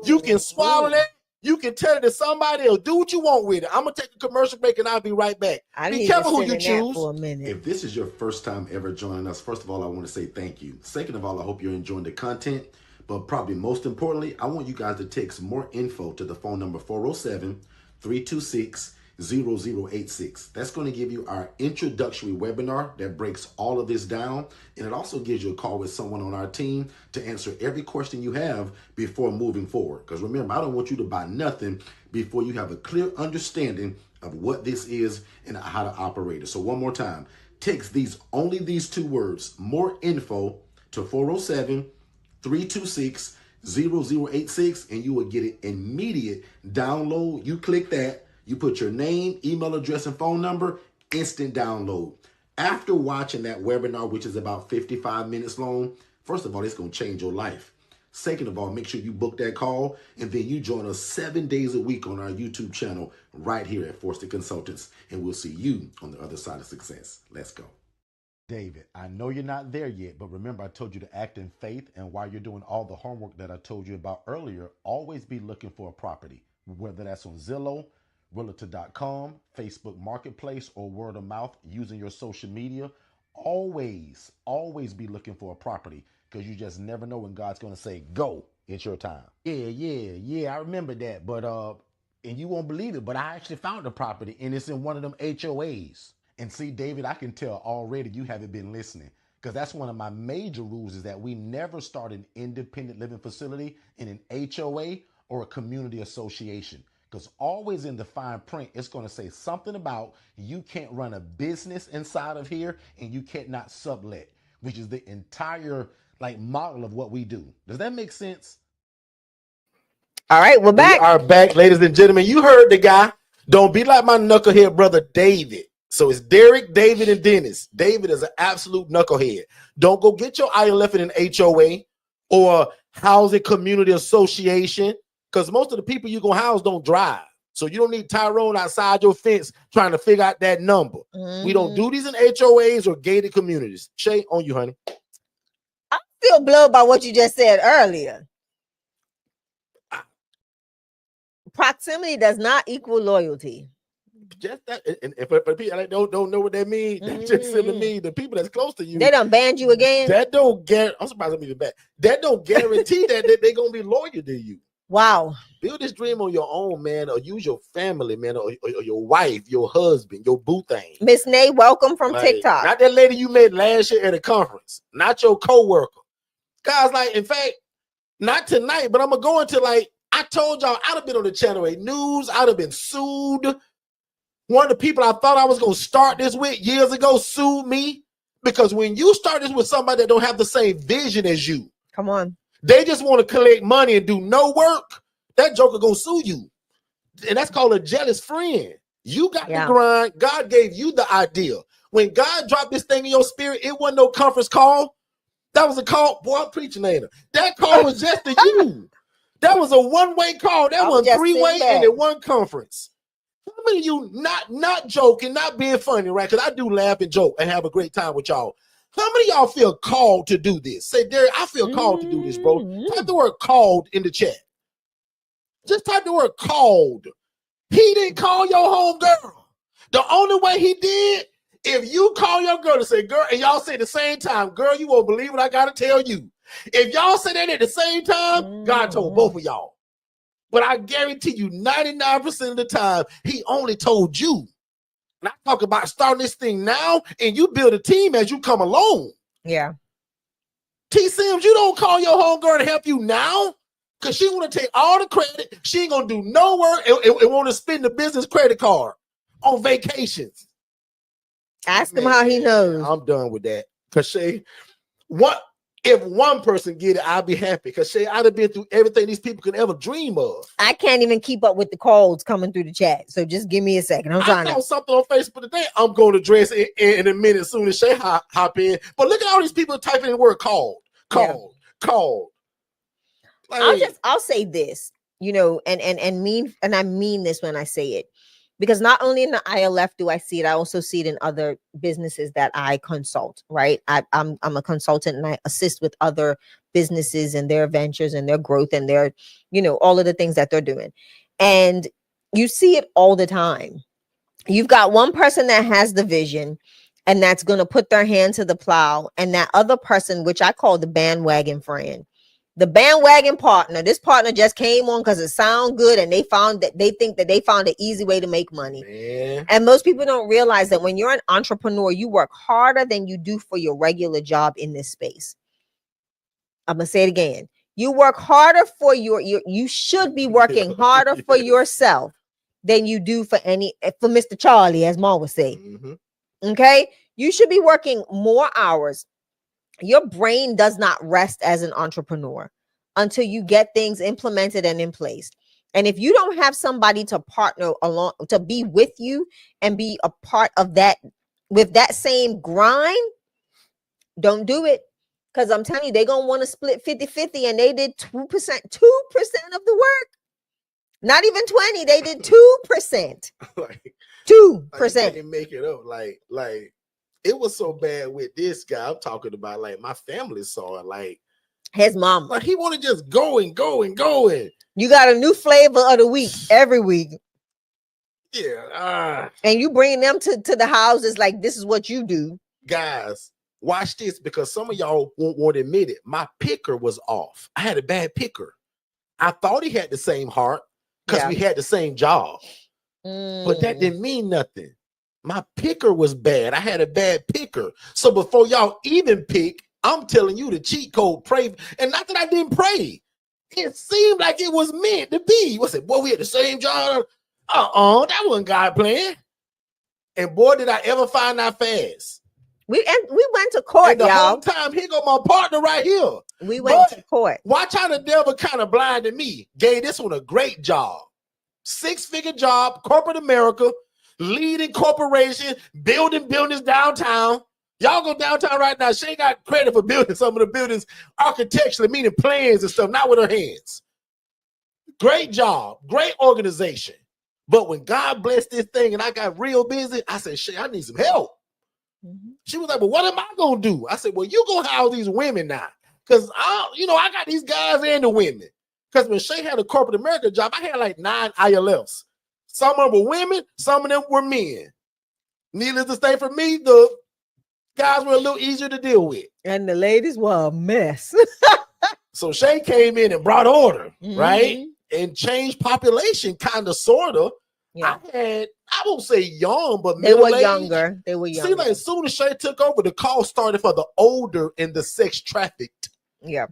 You can swallow that. You can tell it to somebody else. Do what you want with it. I'm going to take a commercial break and I'll be right back. Be careful who you choose. For a minute. If this is your first time ever joining us, first of all, I want to say thank you. Second of all, I hope you're enjoying the content. But probably most importantly, I want you guys to text more info to the phone number 407-326-06 0086. That's going to give you our introductory webinar that breaks all of this down. And it also gives you a call with someone on our team to answer every question you have before moving forward. Because remember, I don't want you to buy nothing before you have a clear understanding of what this is and how to operate it. So one more time, text only these 2 words, more info, to 407-326-0086, and you will get an immediate download. You click that, you put your name, email address, and phone number, instant download. After watching that webinar, which is about 55 minutes long, first of all, it's going to change your life. Second of all, make sure you book that call, and then you join us 7 days a week on our YouTube channel right here at Forston Consultants, and we'll see you on the other side of success. Let's go. David, I know you're not there yet, but remember I told you to act in faith, and while you're doing all the homework that I told you about earlier, always be looking for a property, whether that's on Zillow, Realtor.com, Facebook Marketplace, or word of mouth using your social media. Always be looking for a property, because you just never know when God's going to say, go, it's your time. Yeah, I remember that. But, and you won't believe it, but I actually found a property, and it's in one of them HOAs. And see, David, I can tell already you haven't been listening, because that's one of my major rules, is that we never start an independent living facility in an HOA or a community association. Because always in the fine print, it's going to say something about you can't run a business inside of here and you can't not sublet, which is the entire model of what we do. Does that make sense? All right, we're back. We are back, ladies and gentlemen. You heard the guy. Don't be like my knucklehead brother, David. So it's Derrick, David, and Dennis. David is an absolute knucklehead. Don't go get your ILF in an HOA or housing community association, because most of the people you're going to house don't drive. So you don't need Tyrone outside your fence trying to figure out that number. We don't do these in HOAs or gated communities. Shay, on you, honey. I feel blown by what you just said earlier. Proximity does not equal loyalty. Just that, and for people that don't know what that means, that just simply means the people that's close to you, they done banned you again. That don't guarantee. I'm surprised I'm even back. That don't guarantee that they're gonna be loyal to you. Wow. Build this dream on your own, man, or use your family, man, or your wife, your husband, your boo thing. Miss Nay, welcome from TikTok. Not that lady you met last year at a conference. Not your co-worker. Guys, in fact, not tonight, but I'm gonna go into I told y'all I'd have been on the Channel 8 News. I'd have been sued. One of the people I thought I was going to start this with years ago sued me, because when you start this with somebody that don't have the same vision as you, come on, they just want to collect money and do no work, that joker going to sue you. And that's called a jealous friend. You got the grind. God gave you the idea. When God dropped this thing in your spirit, it wasn't no conference call. That was a call. Boy, I'm preaching later. That call was just to you. That was a one-way call. That was 3-way and it one conference. How many of you not joking, not being funny, right? Because I do laugh and joke and have a great time with y'all. How many of y'all feel called to do this? Say, Derrick, I feel called to do this, bro. Type the word called in the chat. Just type the word called. He didn't call your home girl. The only way he did, if you call your girl to say, girl, and y'all say at the same time, girl, you won't believe what I got to tell you. If y'all say that at the same time, God told both of y'all. But I guarantee you 99% of the time, he only told you. And I talk about starting this thing now, and you build a team as you come along. Yeah. T. Sims, you don't call your homegirl to help you now, because she want to take all the credit. She ain't going to do no work and want to spend the business credit card on vacations. Ask him how he knows. I'm done with that. Because Shay, if one person get it, I'll be happy, because Shay, I'd have been through everything these people could ever dream of. I can't even keep up with the calls coming through the chat. So just give me a second. I saw something on Facebook today. I'm going to address it in a minute as soon as Shay hop in. But look at all these people typing in the word called. I'll say this, and I mean this when I say it. Because not only in the ILF do I see it, I also see it in other businesses that I consult, right? I'm a consultant and I assist with other businesses and their ventures and their growth and their, all of the things that they're doing. And you see it all the time. You've got one person that has the vision and that's going to put their hand to the plow. And that other person, which I call the bandwagon friend, The bandwagon partner. This partner just came on because it sounds good, and they think that they found an easy way to make money. Man. And most people don't realize that when you're an entrepreneur, you work harder than you do for your regular job in this space. I'm gonna say it again. You work harder for you should be working harder for yourself than you do for Mr. Charlie, as Mom would say. Mm-hmm. Okay, you should be working more hours. Your brain does not rest as an entrepreneur until you get things implemented and in place. And if you don't have somebody to partner along, to be with you and be a part of that with that same grind, don't do it. Because I'm telling you, they're going to want to split 50-50, and they did 2% of the work. Not even 20, they did 2%. Like 2%. I didn't make it up. Like it was so bad with this guy. I'm talking about, like, my family saw it. Like his mom. Like he want to just go and go and go. And you got a new flavor of the week every week. Yeah. And you bring them to the houses like this is what you do. Guys, watch this, because some of y'all won't admit it. My picker was off. I had a bad picker. I thought he had the same heart because we had the same job. But that didn't mean nothing. My picker was bad. I had a bad picker. So before y'all even pick, I'm telling you the cheat code, pray. And not that I didn't pray. It seemed like it was meant to be. What's it? Boy, we had the same job. That wasn't God plan. And boy, did I ever find out fast. We went to court, and the whole time, here go my partner right here. We went to court. Watch how the devil kind of blinded me. Gave this one a great job. 6-figure job, corporate America, leading corporation, building buildings downtown. Y'all go downtown right now. She ain't got credit for building some of the buildings architecturally, meaning plans and stuff, not with her hands. Great job, great organization. But when God blessed this thing and I got real busy, I said, shit, I need some help. She was like, well, what am I going to do? I said, well, you going to house these women now. Because, I got these guys and the women. Because when Shay had a corporate America job, I had like 9 ILFs. Some of them were women, some of them were men. Needless to say, for me, the guys were a little easier to deal with. And the ladies were a mess. So Shay came in and brought order, right? And changed population, kind of, sort of. Yeah. I won't say young, but they were younger. They were younger. See, like as soon as Shay took over, the call started for the older and the sex trafficked. Yeah.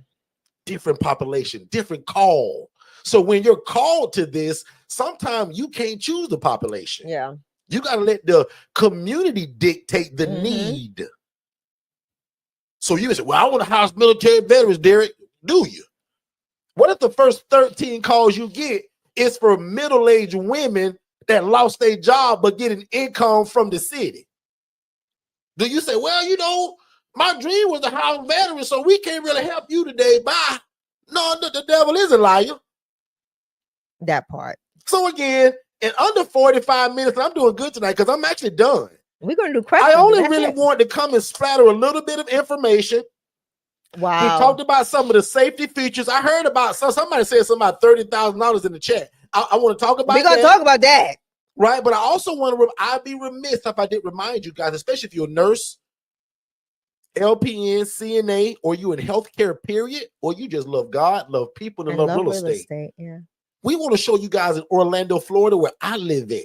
Different population, different call. So when you're called to this, sometimes you can't choose the population. Yeah. You got to let the community dictate the need. So you say, well, I want to house military veterans, Derrick. Do you? What if the first 13 calls you get is for middle-aged women that lost their job but get an income from the city? Do you say, well, my dream was to house veterans, so we can't really help you today. Bye. No, the devil is a liar. That part. So again, in under 45 minutes, I'm doing good tonight because I'm actually done. We're going to do questions. I only really wanted to come and splatter a little bit of information. Wow. We talked about some of the safety features. I heard about somebody said something about $30,000 in the chat. I want to talk about that. We're going to talk about that. Right. But I also want to, I'd be remiss if I didn't remind you guys, especially if you're a nurse, LPN, CNA, or you in healthcare, period, or you just love God, love people, and love real estate. Yeah. We want to show you guys in Orlando, Florida, where I live at.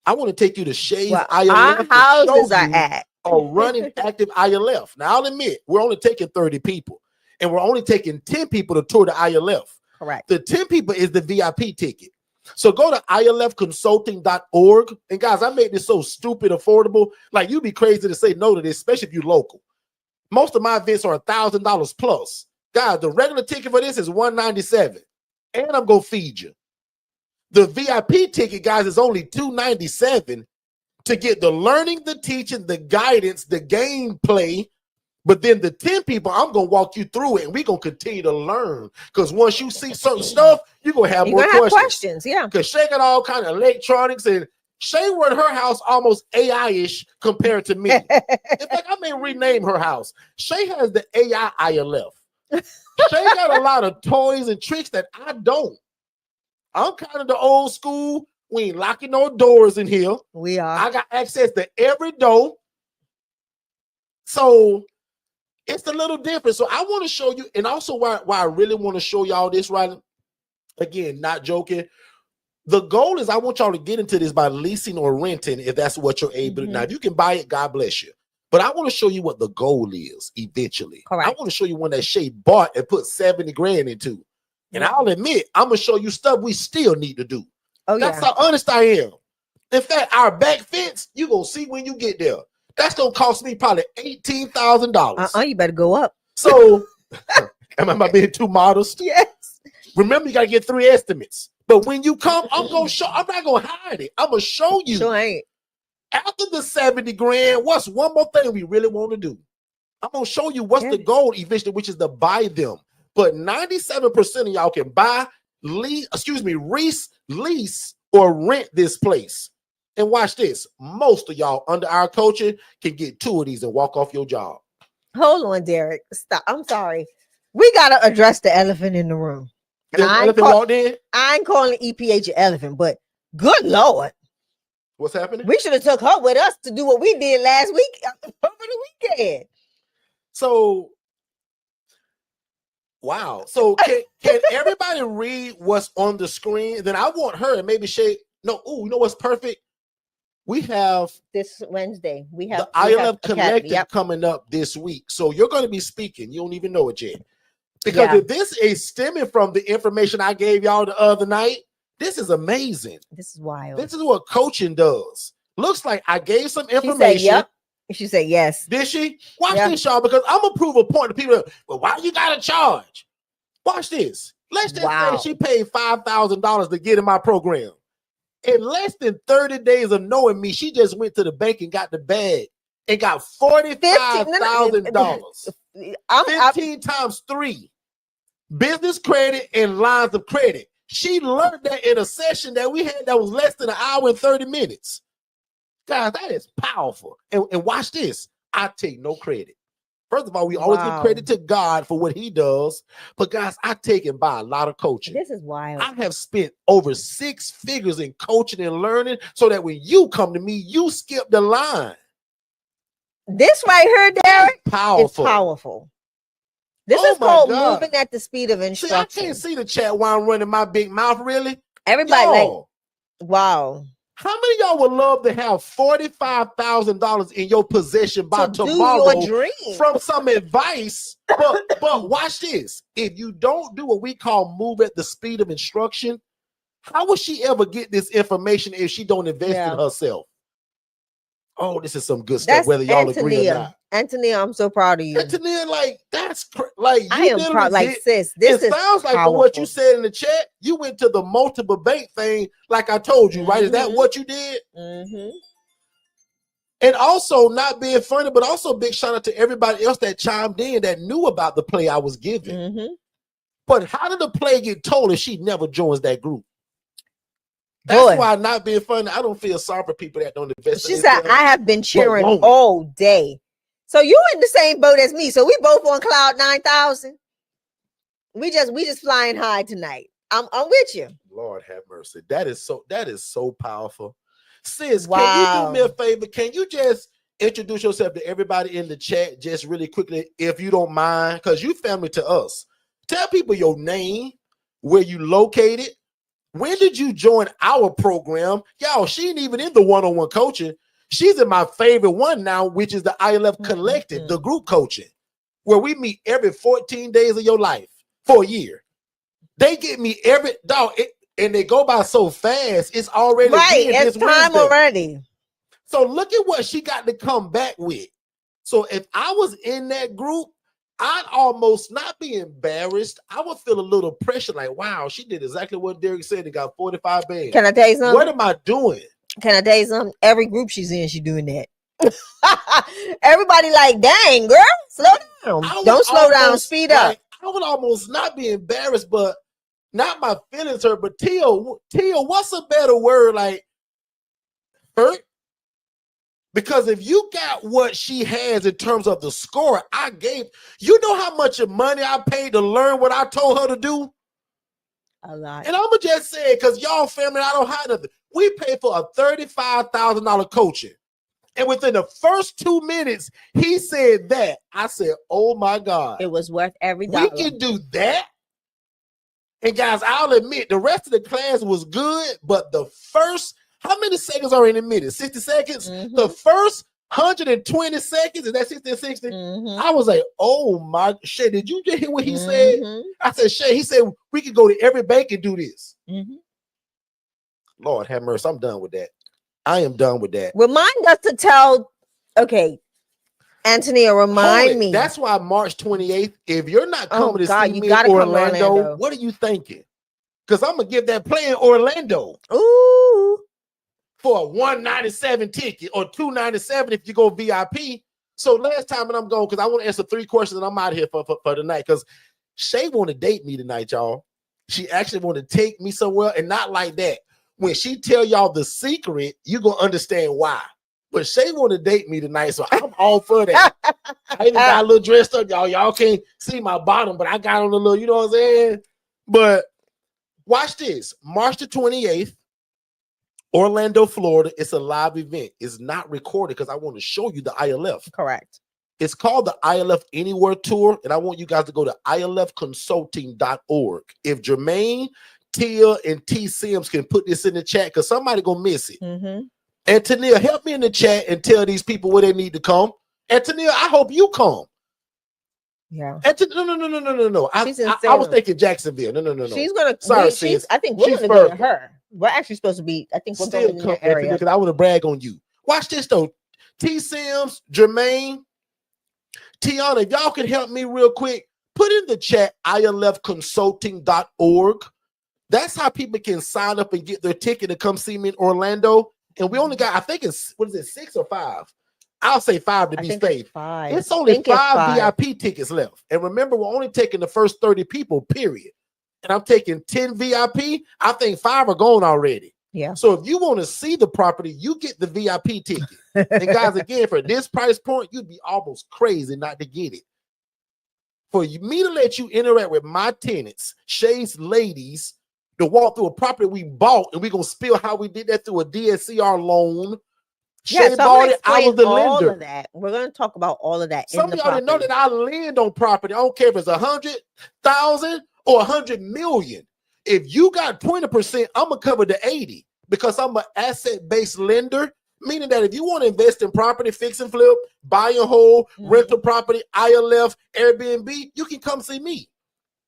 I want to take you to Shay's ILF. Our houses are at a running active ILF. Now, I'll admit, we're only taking 30 people, and we're only taking 10 people to tour the ILF. Correct. The 10 people is the VIP ticket. So go to ilfconsulting.org. And guys, I made this so stupid affordable. Like, you'd be crazy to say no to this, especially if you're local. Most of my events are $1,000 plus. Guys, the regular ticket for this is $197. And I'm going to feed you. The VIP ticket, guys, is only $297 to get the learning, the teaching, the guidance, the gameplay. But then the 10 people, I'm going to walk you through it, and we're going to continue to learn. Because once you see certain stuff, you're going to have more questions. Yeah. Because Shay got all kind of electronics, and Shay run her house almost AI-ish compared to me. In fact, I may rename her house. Shay has the AI ILF. Shay got a lot of toys and tricks that I don't. I'm kind of the old school. We ain't locking no doors in here. We are. I got access to every door. So It's a little different. So I want to show you, and also why I really want to show y'all this, right? Again, not joking. The goal is I want y'all to get into this by leasing or renting if that's what you're able to. Now, if you can buy it, God bless you. But I want to show you what the goal is eventually. Correct. I want to show you one that Shay bought and put 70 grand into. And I'll admit, I'm going to show you stuff we still need to do. Oh, that's how honest I am. In fact, our back fence, you're going to see when you get there. That's going to cost me probably $18,000. You better go up. So, am I being too modest? Yes. Remember, you got to get 3 estimates. But when you come, I'm not going to hide it. I'm going to show you. Sure ain't. After the 70 grand, what's one more thing we really want to do? I'm going to show you what's the goal eventually, which is to buy them. But 97% of y'all can buy, lease, or rent this place. And watch this. Most of y'all under our coaching can get 2 of these and walk off your job. Hold on, Derrick. Stop. I'm sorry. We got to address the elephant in the room. And I ain't calling EPH an elephant, but good Lord. What's happening? We should have took her with us to do what we did last week over the weekend. So, wow. So can everybody read what's on the screen? Then I want her and maybe Shay. No, you know what's perfect? We have this Wednesday. We have the ILF Collective coming up this week. So you're going to be speaking. You don't even know it yet. Because if this is stemming from the information I gave y'all the other night, this is amazing. This is wild. This is what coaching does. Looks like I gave some information. She said, yep. She said yes. Did she? Watch this, y'all, because I'm going to prove a point to people. Well, why you got to charge? Watch this. Let's just say she paid $5,000 to get in my program. In less than 30 days of knowing me, she just went to the bank and got the bag and got $45,000. 15 times 3. Business credit and lines of credit. She learned that in a session that we had that was less than an hour and 30 minutes. Guys, that is powerful. And watch this. I take no credit. First of all, we always give credit to God for what he does. But guys, I take and buy a lot of coaching. This is wild. I have spent over 6 figures in coaching and learning so that when you come to me, you skip the line. This right here, Derrick, powerful. Is powerful. This is called moving at the speed of instruction. See, I can't see the chat while I'm running my big mouth, really. Everybody wow. How many of y'all would love to have $45,000 in your possession by tomorrow from some advice? But watch this. If you don't do what we call move at the speed of instruction, how will she ever get this information if she don't invest in herself? Oh, this is some good stuff, whether y'all agree or not. Antonia, I'm so proud of you. Antonia, like, that's like, you I am proud. Like, sis, this it sounds like from what you said in the chat, you went to the multiple bank thing, like I told you, right? Is that what you did? And also, not being funny, but also big shout out to everybody else that chimed in that knew about the play I was giving. But how did the play get told if she never joins that group? That's why, not being funny, I don't feel sorry for people that don't invest. She said, I have been cheering all day. So you in the same boat as me. So we both on cloud 9,000. We just flying high tonight. I'm with you. Lord have mercy. That is so powerful. Sis, can you do me a favor? Can you just introduce yourself to everybody in the chat just really quickly, if you don't mind? Because you family to us. Tell people your name, where you located. When did you join our program? Y'all, she ain't even in the one-on-one coaching. She's in my favorite one now, which is the ILF Collective, the group coaching, where we meet every 14 days of your life for a year. They get me every dog, and they go by so fast. It's already it's time already. So look at what she got to come back with. So if I was in that group, I'd almost not be embarrassed. I would feel a little pressure, like, wow, she did exactly what Derrick said and got 45 bands. Can I tell you something? What am I doing? Can I tell you something? Every group she's in, she's doing that. Everybody like, dang, girl, slow down. Don't slow down, speed up. I would almost not be embarrassed, but not my feelings hurt. But Tia, what's a better word? Like, hurt? Because if you got what she has in terms of the score I gave, you know how much money I paid to learn what I told her to do? A lot. And I'm going to just say it because y'all family, I don't hide nothing. We paid for a $35,000 coaching. And within the first 2 minutes, he said that. I said, oh my God. It was worth every dollar. We can do that. And guys, I'll admit, the rest of the class was good, but the first, how many seconds are in a minute? 60 seconds? The first 120 seconds, is that 60 and 60? I was like, oh my shit, did you just hear what he said? I said, Shay, he said, we could go to every bank and do this. Lord have mercy, I'm done with that. I am done with that. Remind us to tell, okay, Antonia, remind me. That's why March 28th, if you're not coming to see me in Orlando, what are you thinking? Because I'm going to give that play in Orlando. Ooh. For a $197 ticket or $297 if you go VIP. So last time, and I'm going, because I want to answer 3 questions and I'm out of here for tonight, because Shay want to date me tonight, y'all. She actually want to take me somewhere, and not like that. When she tell y'all the secret, you're going to understand why. But Shay want to date me tonight, so I'm all for that. I even got a little dressed up, y'all. Y'all can't see my bottom, but I got on a little, you know what I'm saying? But watch this. March the 28th, Orlando, Florida. It's a live event. It's not recorded because I want to show you the ILF. Correct. It's called the ILF Anywhere Tour, and I want you guys to go to ilfconsulting.org. If Jermaine, Tia, and T. Sims can put this in the chat, because somebody gonna miss it. And Tania, help me in the chat and tell these people where they need to come. And Tania, I hope you come. Yeah. And no. I was thinking Jacksonville. No. She's gonna. Sorry, I think we're gonna go to her. We're actually supposed to be. I think we're going to that area. Because I want to brag on you. Watch this though. T. Sims, Jermaine, Tiana, if y'all can help me real quick, put in the chat ilfconsulting.org. That's how people can sign up and get their ticket to come see me in Orlando. And we only got, I think it's, 6 or 5? I'll say 5 to be safe. It's only 5 VIP tickets left. And remember, we're only taking the first 30 people, period. And I'm taking 10 VIP. I think 5 are gone already. Yeah. So if you want to see the property, you get the VIP ticket. And guys, again, for this price point, you'd be almost crazy not to get it. For me to let you interact with my tenants, Shay's ladies, to walk through a property we bought, and we're going to spill how we did that through a DSCR loan. Yeah, so bought it. I was the lender. Of that. We're going to talk about all of that. Some of y'all didn't know that I lend on property. I don't care if it's 100,000 or 100 million. If you got 20%, I'm going to cover the 80 because I'm an asset-based lender, meaning that if you want to invest in property, fix and flip, buy and hold, rental property, ILF, Airbnb, you can come see me.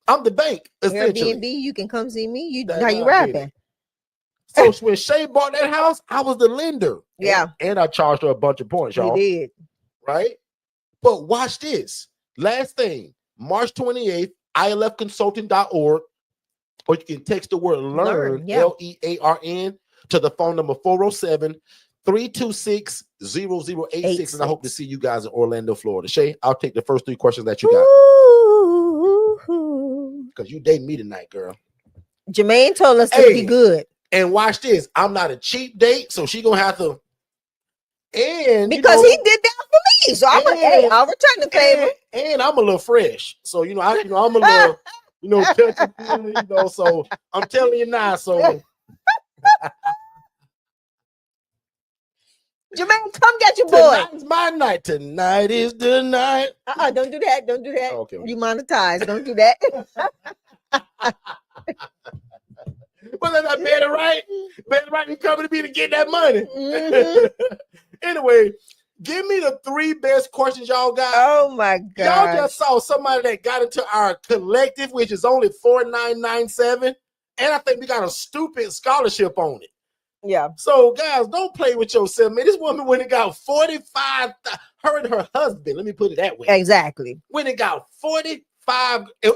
I'm the bank, essentially. Airbnb, you can come see me. Now you rapping. So when Shay bought that house, I was the lender. Yeah. And I charged her a bunch of points, y'all. You did. Right? But watch this. Last thing, March 28th, ilfconsulting.org, or you can text the word learn, LEARN, to the phone number 407-326-0086. And I hope to see you guys in Orlando, Florida. Shay, I'll take the first 3 questions that you got. Because you dating me tonight, girl. Jermaine told us to be good. And watch this. I'm not a cheap date, so she gonna have to. And because he did that for me, so I'll return the favor. And I'm a little fresh, so I'm a little, touchy, so I'm telling you now. So Jermaine, come get your boy. Tonight's my night. Tonight is the night. Don't do that. Don't do that. Okay. You monetize. Don't do that. Well, that's not better, right? Better, right? You coming to me to get that money. Anyway, give me the 3 best questions y'all got. Oh my God! Y'all just saw somebody that got into our collective, which is only $4,997, and I think we got a stupid scholarship on it. Yeah. So guys, don't play with yourself, man. This woman went and got 45. Her and her husband. Let me put it that way. Exactly. When it got 45. And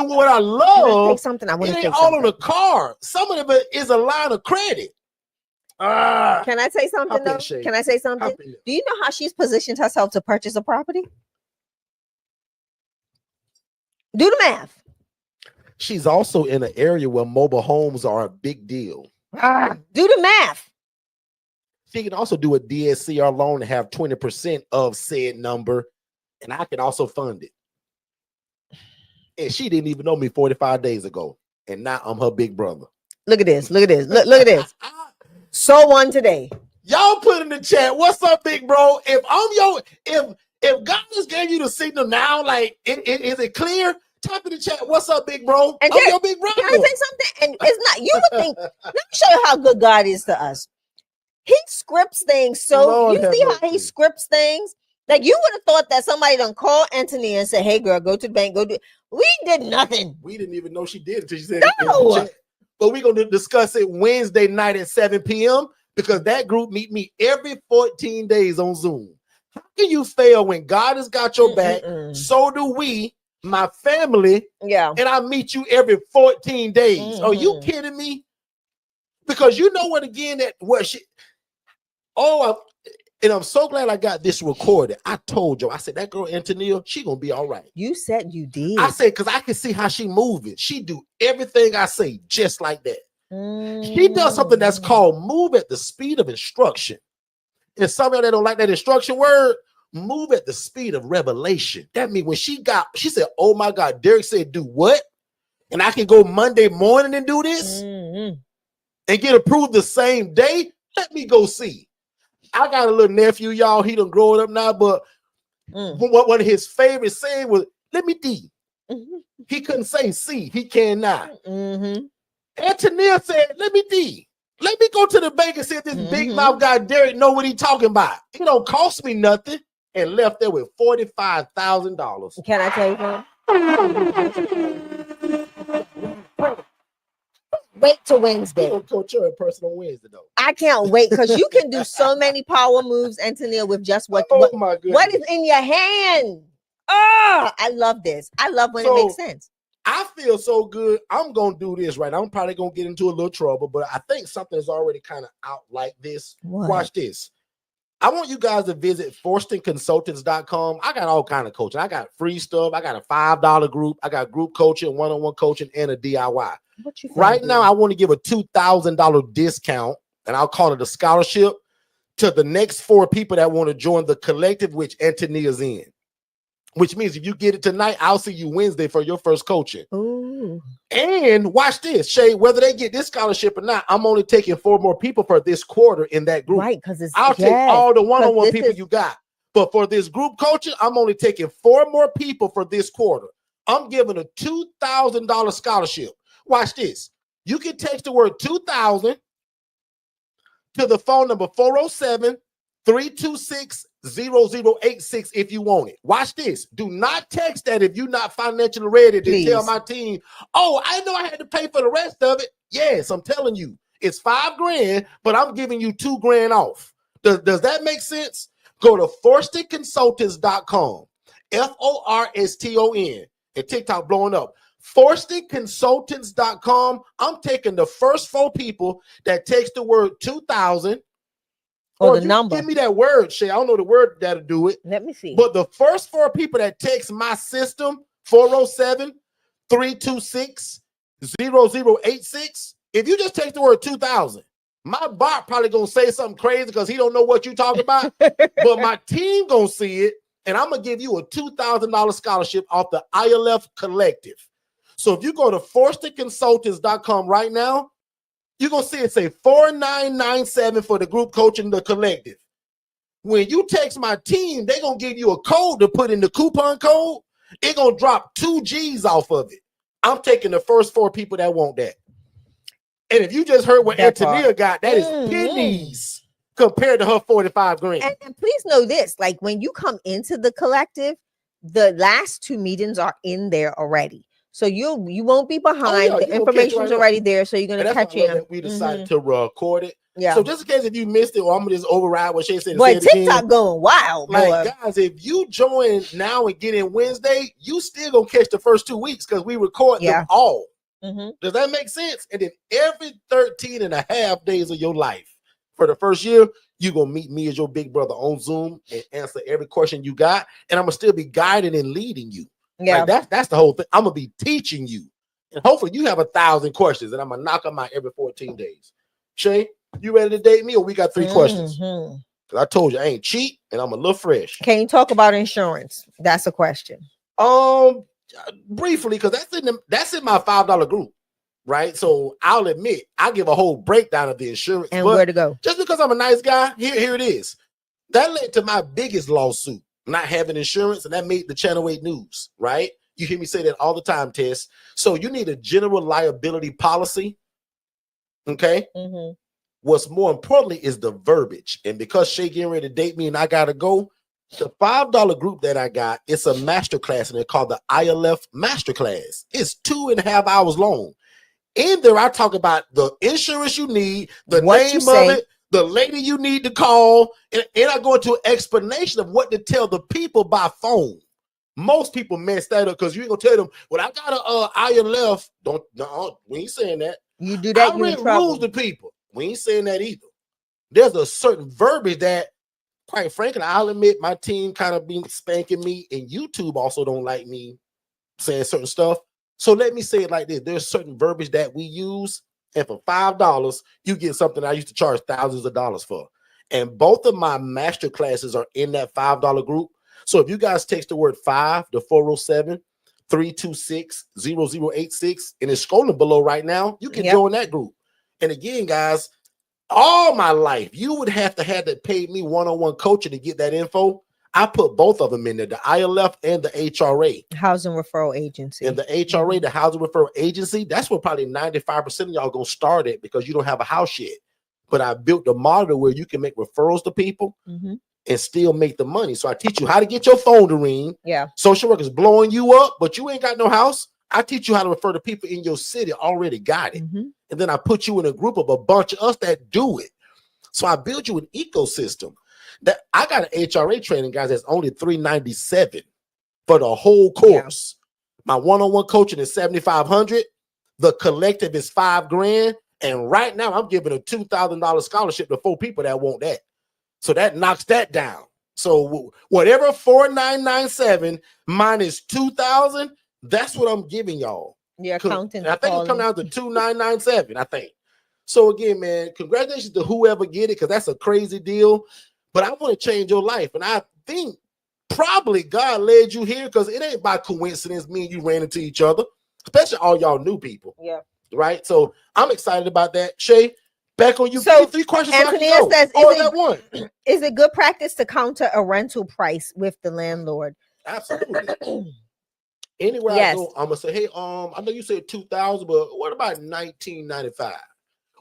what I love, something it ain't all on the car. Some of it is a line of credit. Can I say something though? Can I say something? Do you know how she's positioned herself to purchase a property? Do the math. She's also in an area where mobile homes are a big deal. Do the math. She can also do a DSCR loan and have 20% of said number, and I can also fund it. And she didn't even know me 45 days ago. And now I'm her big brother. Look at this. Look at this. Look at this. So one today. Y'all put in the chat, what's up, big bro? If God just gave you the signal now, like, is it clear? Type in the chat, what's up, big bro? And I'm your big brother. Can I say something? And it's not, you would think, let me show you how good God is to us. He scripts things. So Lord, you see how he scripts things? Like, you would have thought that somebody done call Anthony and say, hey girl, go to the bank, go do. We did nothing. We didn't even know she did until she said it in the chat. But we're going to discuss it Wednesday night at 7 p.m. because that group meet me every 14 days on Zoom. How can you fail when God has got your back? So do we, my family. Yeah. And I meet you every 14 days. Are you kidding me? Because you know what, again, that what she, and I'm so glad I got this recorded. I told you, I said, that girl Antonia, she gonna be all right. You said you did. I said, because I can see how she moving. She do everything I say just like that. She does something that's called move at the speed of instruction. And some of that don't like that instruction word, move at the speed of revelation. That means when she said, oh my God, Derrick said, do what? And I can go Monday morning and do this and get approved the same day. Let me go see. I got a little nephew, y'all. He done growing up now, but one of his favorite saying was, let me D. He couldn't say C. He cannot. Antonia said, let me D. Let me go to the bank and see if this big mouth guy Derrick know what he talking about. It don't cost me nothing. And left there with $45,000. Can I tell you something? Wait till Wednesday. We'll coach her in person on Wednesday, though. I can't wait because you can do so many power moves, Antonia, with just what my goodness. What is in your hand. Oh, I love this. I love when it makes sense. I feel so good. I'm gonna do this right now. I'm probably gonna get into a little trouble, but I think something is already kind of out like this. What? Watch this. I want you guys to visit forstonconsultants.com. I got all kind of coaching. I got free stuff. I got a $5 group. I got group coaching, one-on-one coaching, and a DIY. Right now, I want to give a $2,000 discount, and I'll call it a scholarship, to the next 4 people that want to join the collective, which Antonia's in. Which means if you get it tonight, I'll see you Wednesday for your first coaching. Ooh. And watch this, Shay, whether they get this scholarship or not, I'm only taking 4 more people for this quarter in that group. Right, because I'll take all the one-on-one people you got. But for this group coaching, I'm only taking 4 more people for this quarter. I'm giving a $2,000 scholarship. Watch this. You can text the word 2000 to the phone number 407-326-0086 if you want it. Watch this. Do not text that if you're not financially ready to tell my team, oh, I know I had to pay for the rest of it. Yes, I'm telling you, it's $5,000, but I'm giving you $2,000 off. Does that make sense? Go to forstonconsultants.com. FORSTON. And TikTok blowing up. forstonconsultants.com. I'm taking the first 4 people that text the word 2000. Or the number. Give me that word, Shay. I don't know the word that'll do it. Let me see. But the first 4 people that text my system, 407-326-0086. If you just text the word 2000, my bot probably gonna say something crazy because he don't know what you talking about. But my team gonna see it, and I'm gonna give you a $2,000 scholarship off the ILF Collective. So if you go to forstonconsultants.com right now, you're going to see it say 4997 for the group coaching, the collective. When you text my team, they're going to give you a code to put in the coupon code. It's going to drop 2 G's off of it. I'm taking the first 4 people that want that. And if you just heard what Antonia got, that is pennies compared to her $45,000. And please know this, like when you come into the collective, the last 2 meetings are in there already. So you won't be behind. The information's already there, so you're gonna catch in. We decided to record it. Yeah. So just in case if you missed it, or I'm gonna just override what Shay said. Boy, TikTok going wild. Like, guys, if you join now and get in Wednesday, you still gonna catch the first 2 weeks because we record them all. Does that make sense? And then every 13 and a half days of your life for the first year, you're gonna meet me as your big brother on Zoom and answer every question you got, and I'm gonna still be guiding and leading you. Yeah, like that's the whole thing. I'm gonna be teaching you, and hopefully you have 1,000 questions, and I'm gonna knock them out every 14 days. Shay, you ready to date me, or we got 3 questions? Because I told you I ain't cheap, and I'm a little fresh. Can you talk about insurance? That's a question. Briefly, because that's in my $5 group. right? So I'll admit, I give a whole breakdown of the insurance. And where to go. Just because I'm a nice guy, here it is. That led to my biggest lawsuit, not having insurance, and that made the Channel 8 news, right? You hear me say that all the time, Tess. So you need a general liability policy, okay? Mm-hmm. What's more importantly is the verbiage. And because Shay getting ready to date me and I got to go, the $5 group that I got, it's a masterclass, and it's called the ILF Masterclass. It's 2.5 hours long. In there, I talk about the insurance you need, the name of it, the lady you need to call, and I go into an explanation of what to tell the people by phone. Most people mess that up because you ain't gonna tell them, well, I got a ILF. No, we ain't saying that. You do that, I read rules to people. We ain't saying that either. There's a certain verbiage that, quite frankly, I'll admit my team kind of been spanking me, and YouTube also don't like me saying certain stuff. So let me say it like this. There's certain verbiage that we use, and for $5, you get something I used to charge thousands of dollars for. And both of my master classes are in that $5 group. So if you guys text the word 5 to 407-326-0086, and it's scrolling below right now, you can join that group. And again, guys, all my life, you would have to pay me one-on-one coaching to get that info. I put both of them in there, the ILF and the HRA. Housing Referral Agency. And the HRA, the Housing Referral Agency, that's where probably 95% of y'all going to start it because you don't have a house yet. But I built the model where you can make referrals to people and still make the money. So I teach you how to get your phone to ring. Yeah. Social workers blowing you up, but you ain't got no house. I teach you how to refer to people in your city already got it. And then I put you in a group of a bunch of us that do it. So I build you an ecosystem. That I got an HRA training, guys, that's only $397 for the whole course. My one-on-one coaching is $7,500. The collective is $5,000. And right now I'm giving a $2,000 scholarship to 4 people that want that. So that knocks that down. So whatever 4,997 minus 2,000, that's what I'm giving y'all. Yeah, counting. I think it'll come down to 2,997, I think. So again, man, congratulations to whoever get it, because that's a crazy deal. But I want to change your life. And I think probably God led you here because it ain't by coincidence me and you ran into each other, especially all y'all new people. Yeah. Right. So I'm excited about that. Shay, back on you. So 3 questions. Anthony says, is it good practice to counter a rental price with the landlord? Absolutely. Anywhere I go, I'm gonna say, hey, I know you said 2,000, but what about 1,995?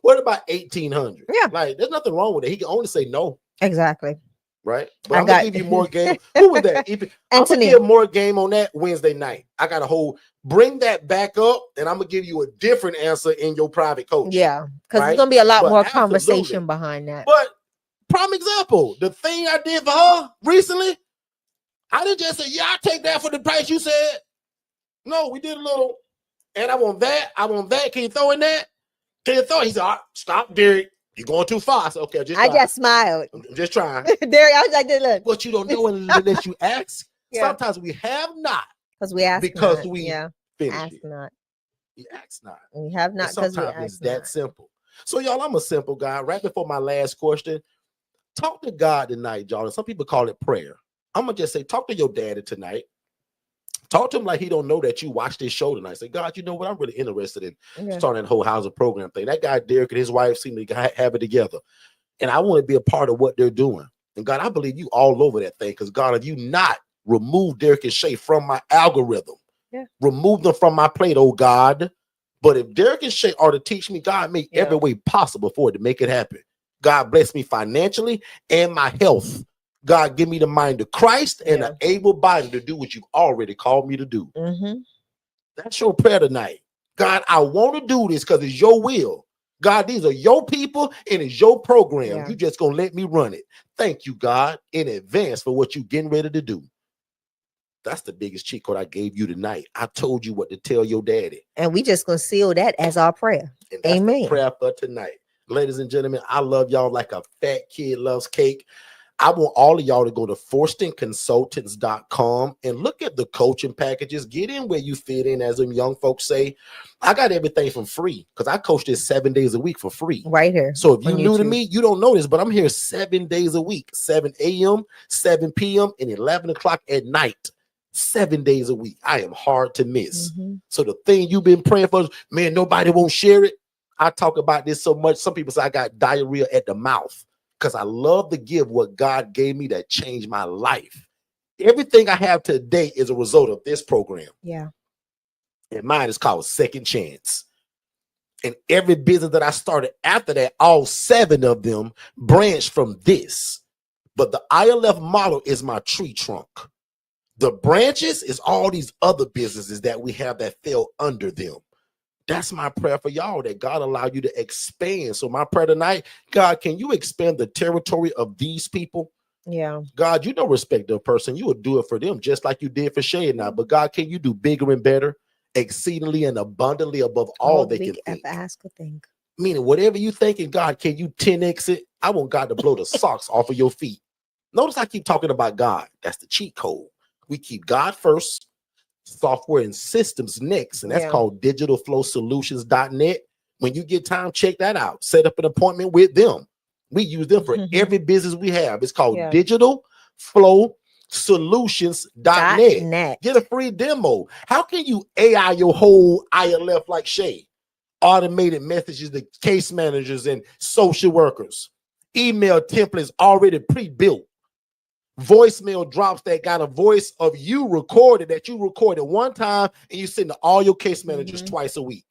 What about 1,800? Yeah. Like, there's nothing wrong with it. He can only say no. Exactly. Right. But I'm gonna give you more game. Who was that? I'm gonna give more game on that Wednesday night. I got a whole bring that back up, and I'm gonna give you a different answer in your private coach. Yeah, because there's gonna be a lot more conversation behind that. But prime example, the thing I did for her recently, I didn't just say, yeah, I take that for the price you said. No, we did a little, and I want that. Can you throw in that? Can you throw it? He said, stop, Derrick. You're going too far. I said, okay, I just smiled. I'm just trying. Derrick, I was like, look. What you don't know unless you ask. Sometimes we have not. Because we ask because not. we ask not. We ask not. We have not because we ask it's that simple. So, y'all, I'm a simple guy. Right before my last question, talk to God tonight, y'all. And some people call it prayer. I'm going to just say, talk to your daddy tonight. Talk to him like he don't know that you watched this show tonight. Say, God, you know what? I'm really interested in starting that whole housing program thing. That guy, Derrick, and his wife seem to have it together. And I want to be a part of what they're doing. And God, I believe you all over that thing. Because God, if you not remove Derrick and Shay from my algorithm, remove them from my plate, oh God. But if Derrick and Shay are to teach me, God, make every way possible for it to make it happen. God bless me financially and my health. God, give me the mind of Christ and an able body to do what you've already called me to do. That's your prayer tonight. God, I want to do this because it's your will. God, these are your people and it's your program. You just going to let me run it. Thank you, God, in advance for what you're getting ready to do. That's the biggest cheat code I gave you tonight. I told you what to tell your daddy. And we just going to seal that as our prayer. And that's the prayer for tonight. Ladies and gentlemen, I love y'all like a fat kid loves cake. I want all of y'all to go to forstonconsultants.com and look at the coaching packages. Get in where you fit in, as them young folks say. I got everything for free because I coach this 7 days a week for free. Right here. So if you're new to me, you don't know this, but I'm here 7 days a week, 7 a.m., 7 p.m., and 11 o'clock at night. 7 days a week. I am hard to miss. So the thing you've been praying for, man, nobody won't share it. I talk about this so much. Some people say I got diarrhea at the mouth because I love to give what God gave me that changed my life. Everything I have today is a result of this program. Yeah. And mine is called Second Chance. And every business that I started after that, all 7 of them branched from this. But the ILF model is my tree trunk. The branches is all these other businesses that we have that fell under them. That's my prayer for y'all, that God allow you to expand. So my prayer tonight, God, can you expand the territory of these people? Yeah. God, you don't respect the person. You will do it for them just like you did for Shay and I. But God, can you do bigger and better, exceedingly and abundantly above all they can think? Ask a thing. Meaning whatever you thinking, God, can you 10x it? I want God to blow the socks off of your feet. Notice I keep talking about God. That's the cheat code. We keep God first, software and systems next, and that's called digitalflowsolutions.net. When you get time, check that out. Set up an appointment with them. We use them for every business we have. It's called digitalflowsolutions.net. Get a free demo. How can you AI your whole ILF like Shay? Automated messages to case managers and social workers. Email templates already pre-built. Voicemail drops that got a voice of you recorded that you recorded one time and you send to all your case managers twice a week.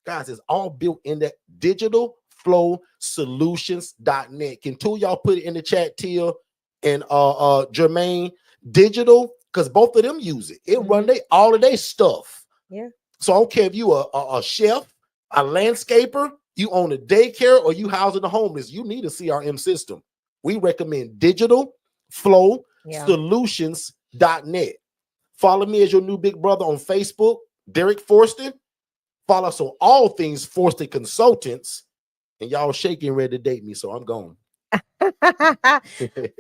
Guys, it's all built in that digitalflowsolutions.net. Can two y'all put it in the chat, Tia and Jermaine? Digital, because both of them use it. It run all of their stuff. Yeah. So I don't care if you a chef, a landscaper, you own a daycare, or you housing the homeless. You need a CRM system. We recommend digitalflowsolutions.net. Follow me as your new big brother on Facebook, Derrick Forston. Follow us on all things Forston Consultants. And y'all shaking ready to date me, so I'm gone.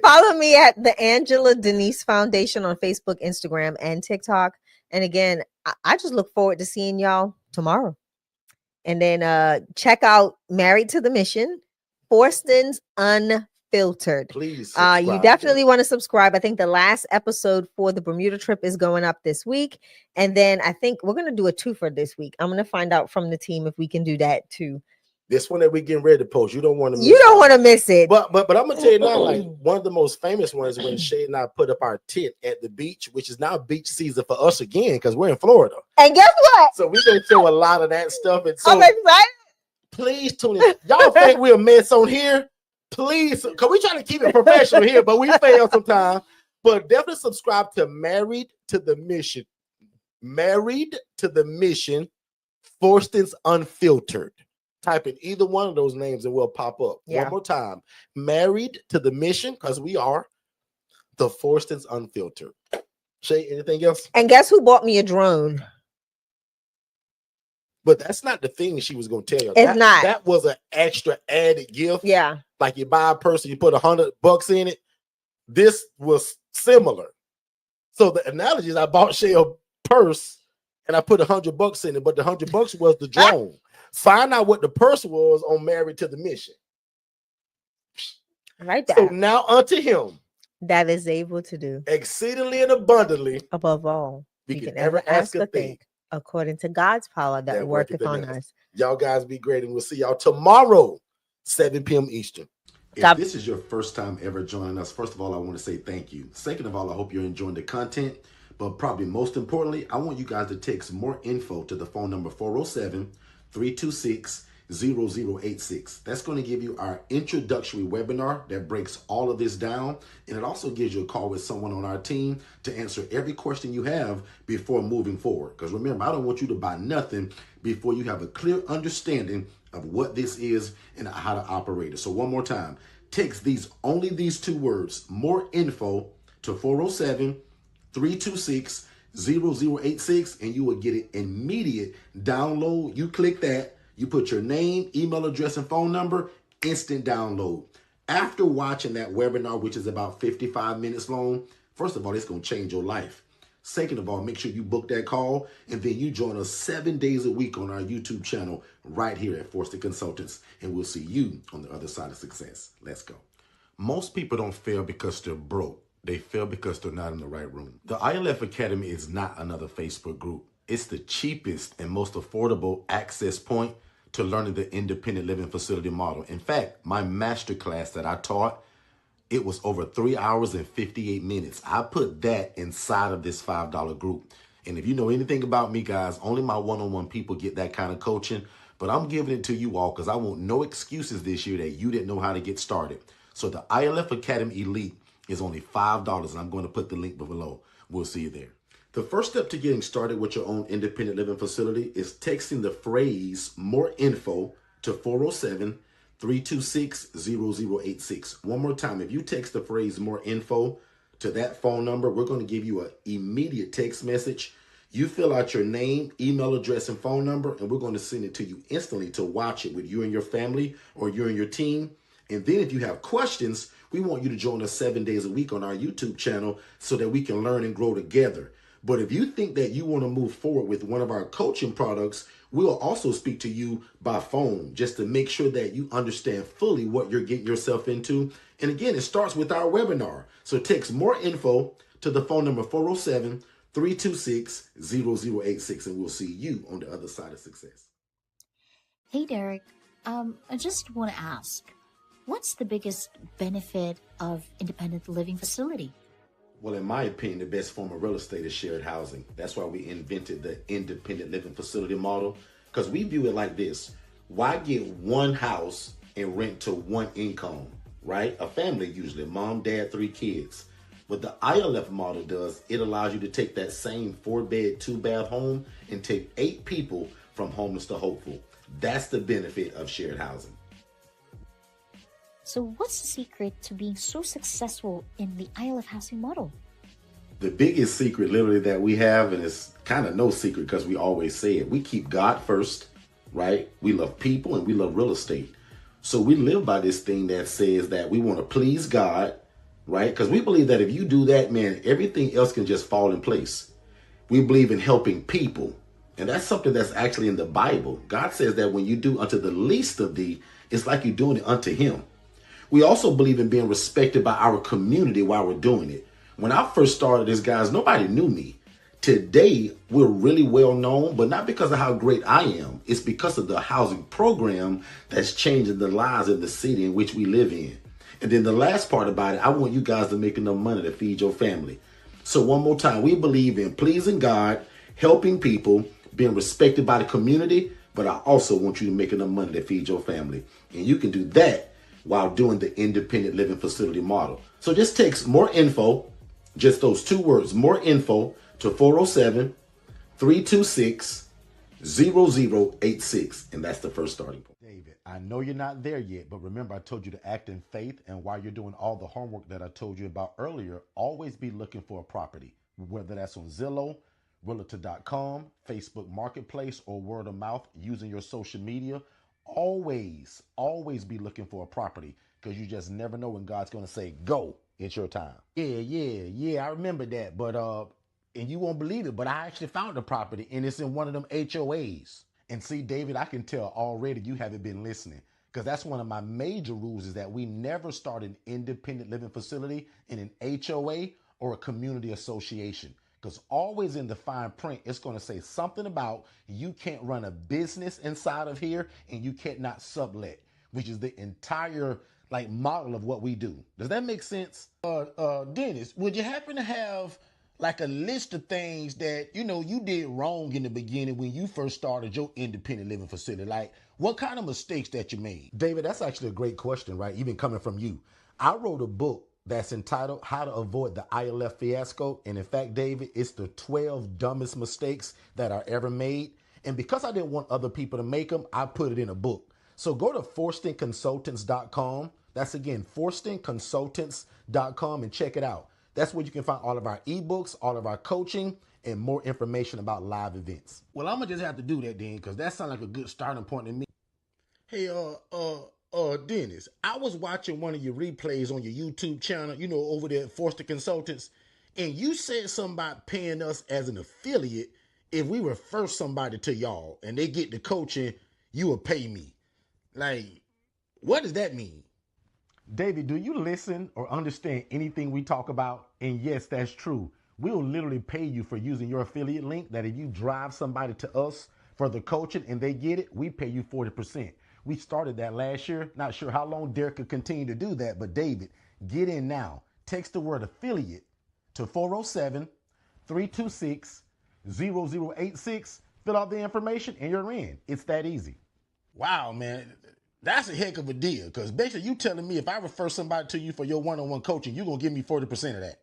Follow me at the Angela Denise Foundation on Facebook, Instagram, and TikTok. And again, I just look forward to seeing y'all tomorrow. And then check out Married to the Mission, Forston's Unfiltered. Please, you definitely want to subscribe. I think the last episode for the Bermuda trip is going up this week. And then I think we're going to do a twofer this week. I'm going to find out from the team if we can do that too. This one that we're getting ready to post, you don't want to miss. You don't want to miss it. But I'm gonna tell you now, like one of the most famous ones when Shay and I put up our tent at the beach, which is now beach season for us again because we're in Florida. And guess what? So we're gonna show a lot of that stuff. And so I'm excited. Please tune in. Y'all think we're a mess on here? Please, because we're trying to keep it professional here, but we fail sometimes. But definitely subscribe to Married to the Mission. Married to the Mission, Forston's Unfiltered. Type in either one of those names and we'll pop up. One more time. Married to the Mission, because we are the Forston's Unfiltered. Shay, anything else? And guess who bought me a drone? But that's not the thing she was going to tell you. It's not. That was an extra added gift. Yeah. Like you buy a purse and you put $100 in it. This was similar. So the analogy is I bought Shay a purse and I put $100 in it, but the $100 was the drone. Find out what the purse was on Married to the Mission. Right there. So now unto him that is able to do exceedingly and abundantly above all we can ever ask a thing, according to God's power that worketh on us. Y'all guys be great, and we'll see y'all tomorrow, 7 p.m. Eastern. If this is your first time ever joining us, first of all, I want to say thank you. Second of all, I hope you're enjoying the content. But probably most importantly, I want you guys to text more info to the phone number 407-326-0086. That's going to give you our introductory webinar that breaks all of this down. And it also gives you a call with someone on our team to answer every question you have before moving forward. Because remember, I don't want you to buy nothing before you have a clear understanding of what this is and how to operate it. So one more time, text only these two words, more info, to 407-326-0086, and you will get an immediate download. You click that, you put your name, email address, and phone number, instant download. After watching that webinar, which is about 55 minutes long, first of all, it's going to change your life. Second of all, make sure you book that call, and then you join us 7 days a week on our YouTube channel right here at Forston Consultants, and we'll see you on the other side of success. Let's go. Most people don't fail because they're broke. They fail because they're not in the right room. The ILF Academy is not another Facebook group. It's the cheapest and most affordable access point to learning the independent living facility model. In fact, my master class that I taught, it was over 3 hours and 58 minutes. I put that inside of this $5 group. And if you know anything about me, guys, only my one-on-one people get that kind of coaching. But I'm giving it to you all because I want no excuses this year that you didn't know how to get started. So the ILF Academy Elite is only $5, and I'm going to put the link below. We'll see you there. The first step to getting started with your own independent living facility is texting the phrase "more info" to 407-326-0086. One more time, if you text the phrase "more info" to that phone number, we're going to give you an immediate text message. You fill out your name, email address, and phone number, and we're going to send it to you instantly to watch it with you and your family or you and your team. And then if you have questions, we want you to join us 7 days a week on our YouTube channel so that we can learn and grow together. But if you think that you want to move forward with one of our coaching products, we'll also speak to you by phone just to make sure that you understand fully what you're getting yourself into. And again, it starts with our webinar. So text "more info" to the phone number 407-326-0086, and we'll see you on the other side of success. Hey, Derrick, I just want to ask, what's the biggest benefit of independent living facility? Well, in my opinion, the best form of real estate is shared housing. That's why we invented the independent living facility model, because we view it like this. Why get one house and rent to one income, right? A family, usually mom, dad, 3 kids. What the ILF model does, it allows you to take that same 4-bed, 2-bath home and take 8 people from homeless to hopeful. That's the benefit of shared housing. So what's the secret to being so successful in the ILF housing model? The biggest secret literally that we have, and it's kind of no secret because we always say it, we keep God first, right? We love people and we love real estate. So we live by this thing that says that we want to please God, right? Because we believe that if you do that, man, everything else can just fall in place. We believe in helping people. And that's something that's actually in the Bible. God says that when you do unto the least of thee, it's like you're doing it unto him. We also believe in being respected by our community while we're doing it. When I first started this, guys, nobody knew me. Today, we're really well known, but not because of how great I am. It's because of the housing program that's changing the lives in the city in which we live in. And then the last part about it, I want you guys to make enough money to feed your family. So one more time, we believe in pleasing God, helping people, being respected by the community, but I also want you to make enough money to feed your family. And you can do that while doing the independent living facility model. So just text "more info," just those 2 words, "more info," to 407-326-0086. And that's the first starting point. David, I know you're not there yet, but remember I told you to act in faith. And while you're doing all the homework that I told you about earlier, always be looking for a property, whether that's on Zillow, Realtor.com, Facebook Marketplace, or word of mouth using your social media. Always be looking for a property because you just never know when God's going to say, go, it's your time. Yeah, I remember that. But, and you won't believe it, but I actually found a property and it's in one of them HOAs. And see, David, I can tell already you haven't been listening because that's one of my major rules is that we never start an independent living facility in an HOA or a community association. Because always in the fine print, it's going to say something about you can't run a business inside of here and you can't not sublet, which is the entire model of what we do. Does that make sense? Dennis, would you happen to have a list of things that, you did wrong in the beginning when you first started your independent living facility? What kind of mistakes that you made? David, that's actually a great question, right? Even coming from you. I wrote a book that's entitled How to Avoid the ILF Fiasco. And in fact, David, it's the 12 dumbest mistakes that are ever made. And because I didn't want other people to make them, I put it in a book. So go to forstonconsultants.com. That's again, forstonconsultants.com, and check it out. That's where you can find all of our ebooks, all of our coaching, and more information about live events. Well, I'm going to just have to do that then, because that sounds like a good starting point to me. Hey, Dennis, I was watching one of your replays on your YouTube channel, over there at Forston Consultants, and you said something about paying us as an affiliate if we refer somebody to y'all and they get the coaching, you will pay me. What does that mean? David, do you listen or understand anything we talk about? And yes, that's true. We'll literally pay you for using your affiliate link, that if you drive somebody to us for the coaching and they get it, we pay you 40%. We started that last year. Not sure how long Derrick could continue to do that, but David, get in now. Text the word affiliate to 407-326-0086. Fill out the information and you're in. It's that easy. Wow, man. That's a heck of a deal, because basically you telling me if I refer somebody to you for your one-on-one coaching, you're going to give me 40% of that.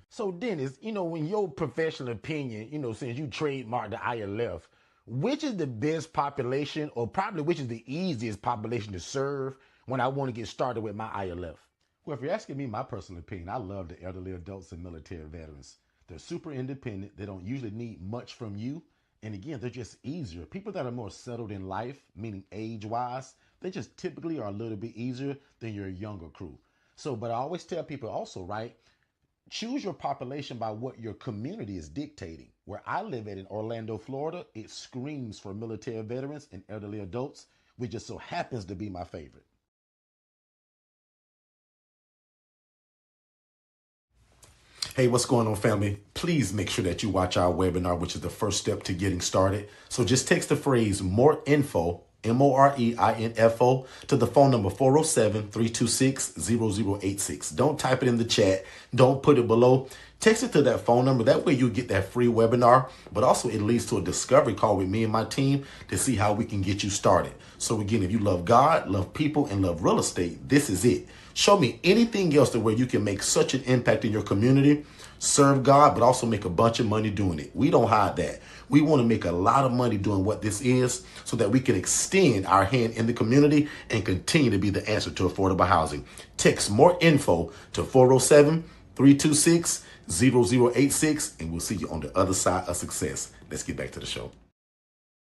So Dennis, in your professional opinion, since you trademarked the ILF, which is the best population, or probably which is the easiest population to serve when I want to get started with my ILF? Well, if you're asking me my personal opinion, I love the elderly adults and military veterans. They're super independent. They don't usually need much from you. And again, they're just easier. People that are more settled in life, meaning age-wise, they just typically are a little bit easier than your younger crew. So, but I always tell people also, right, choose your population by what your community is dictating. Where I live at in Orlando, Florida, it screams for military veterans and elderly adults, which just so happens to be my favorite. Hey, what's going on, family? Please make sure that you watch our webinar, which is the first step to getting started. So just text the phrase more info, MOREINFO, to the phone number 407-326-0086. Don't type it in the chat. Don't put it below. Text it to that phone number. That way you get that free webinar, but also it leads to a discovery call with me and my team to see how we can get you started. So again, if you love God, love people, and love real estate, this is it. Show me anything else where you can make such an impact in your community, serve God, but also make a bunch of money doing it. We don't hide that. We want to make a lot of money doing what this is so that we can extend our hand in the community and continue to be the answer to affordable housing. Text more info to 407-326-0086, and we'll see you on the other side of success. Let's get back to the show.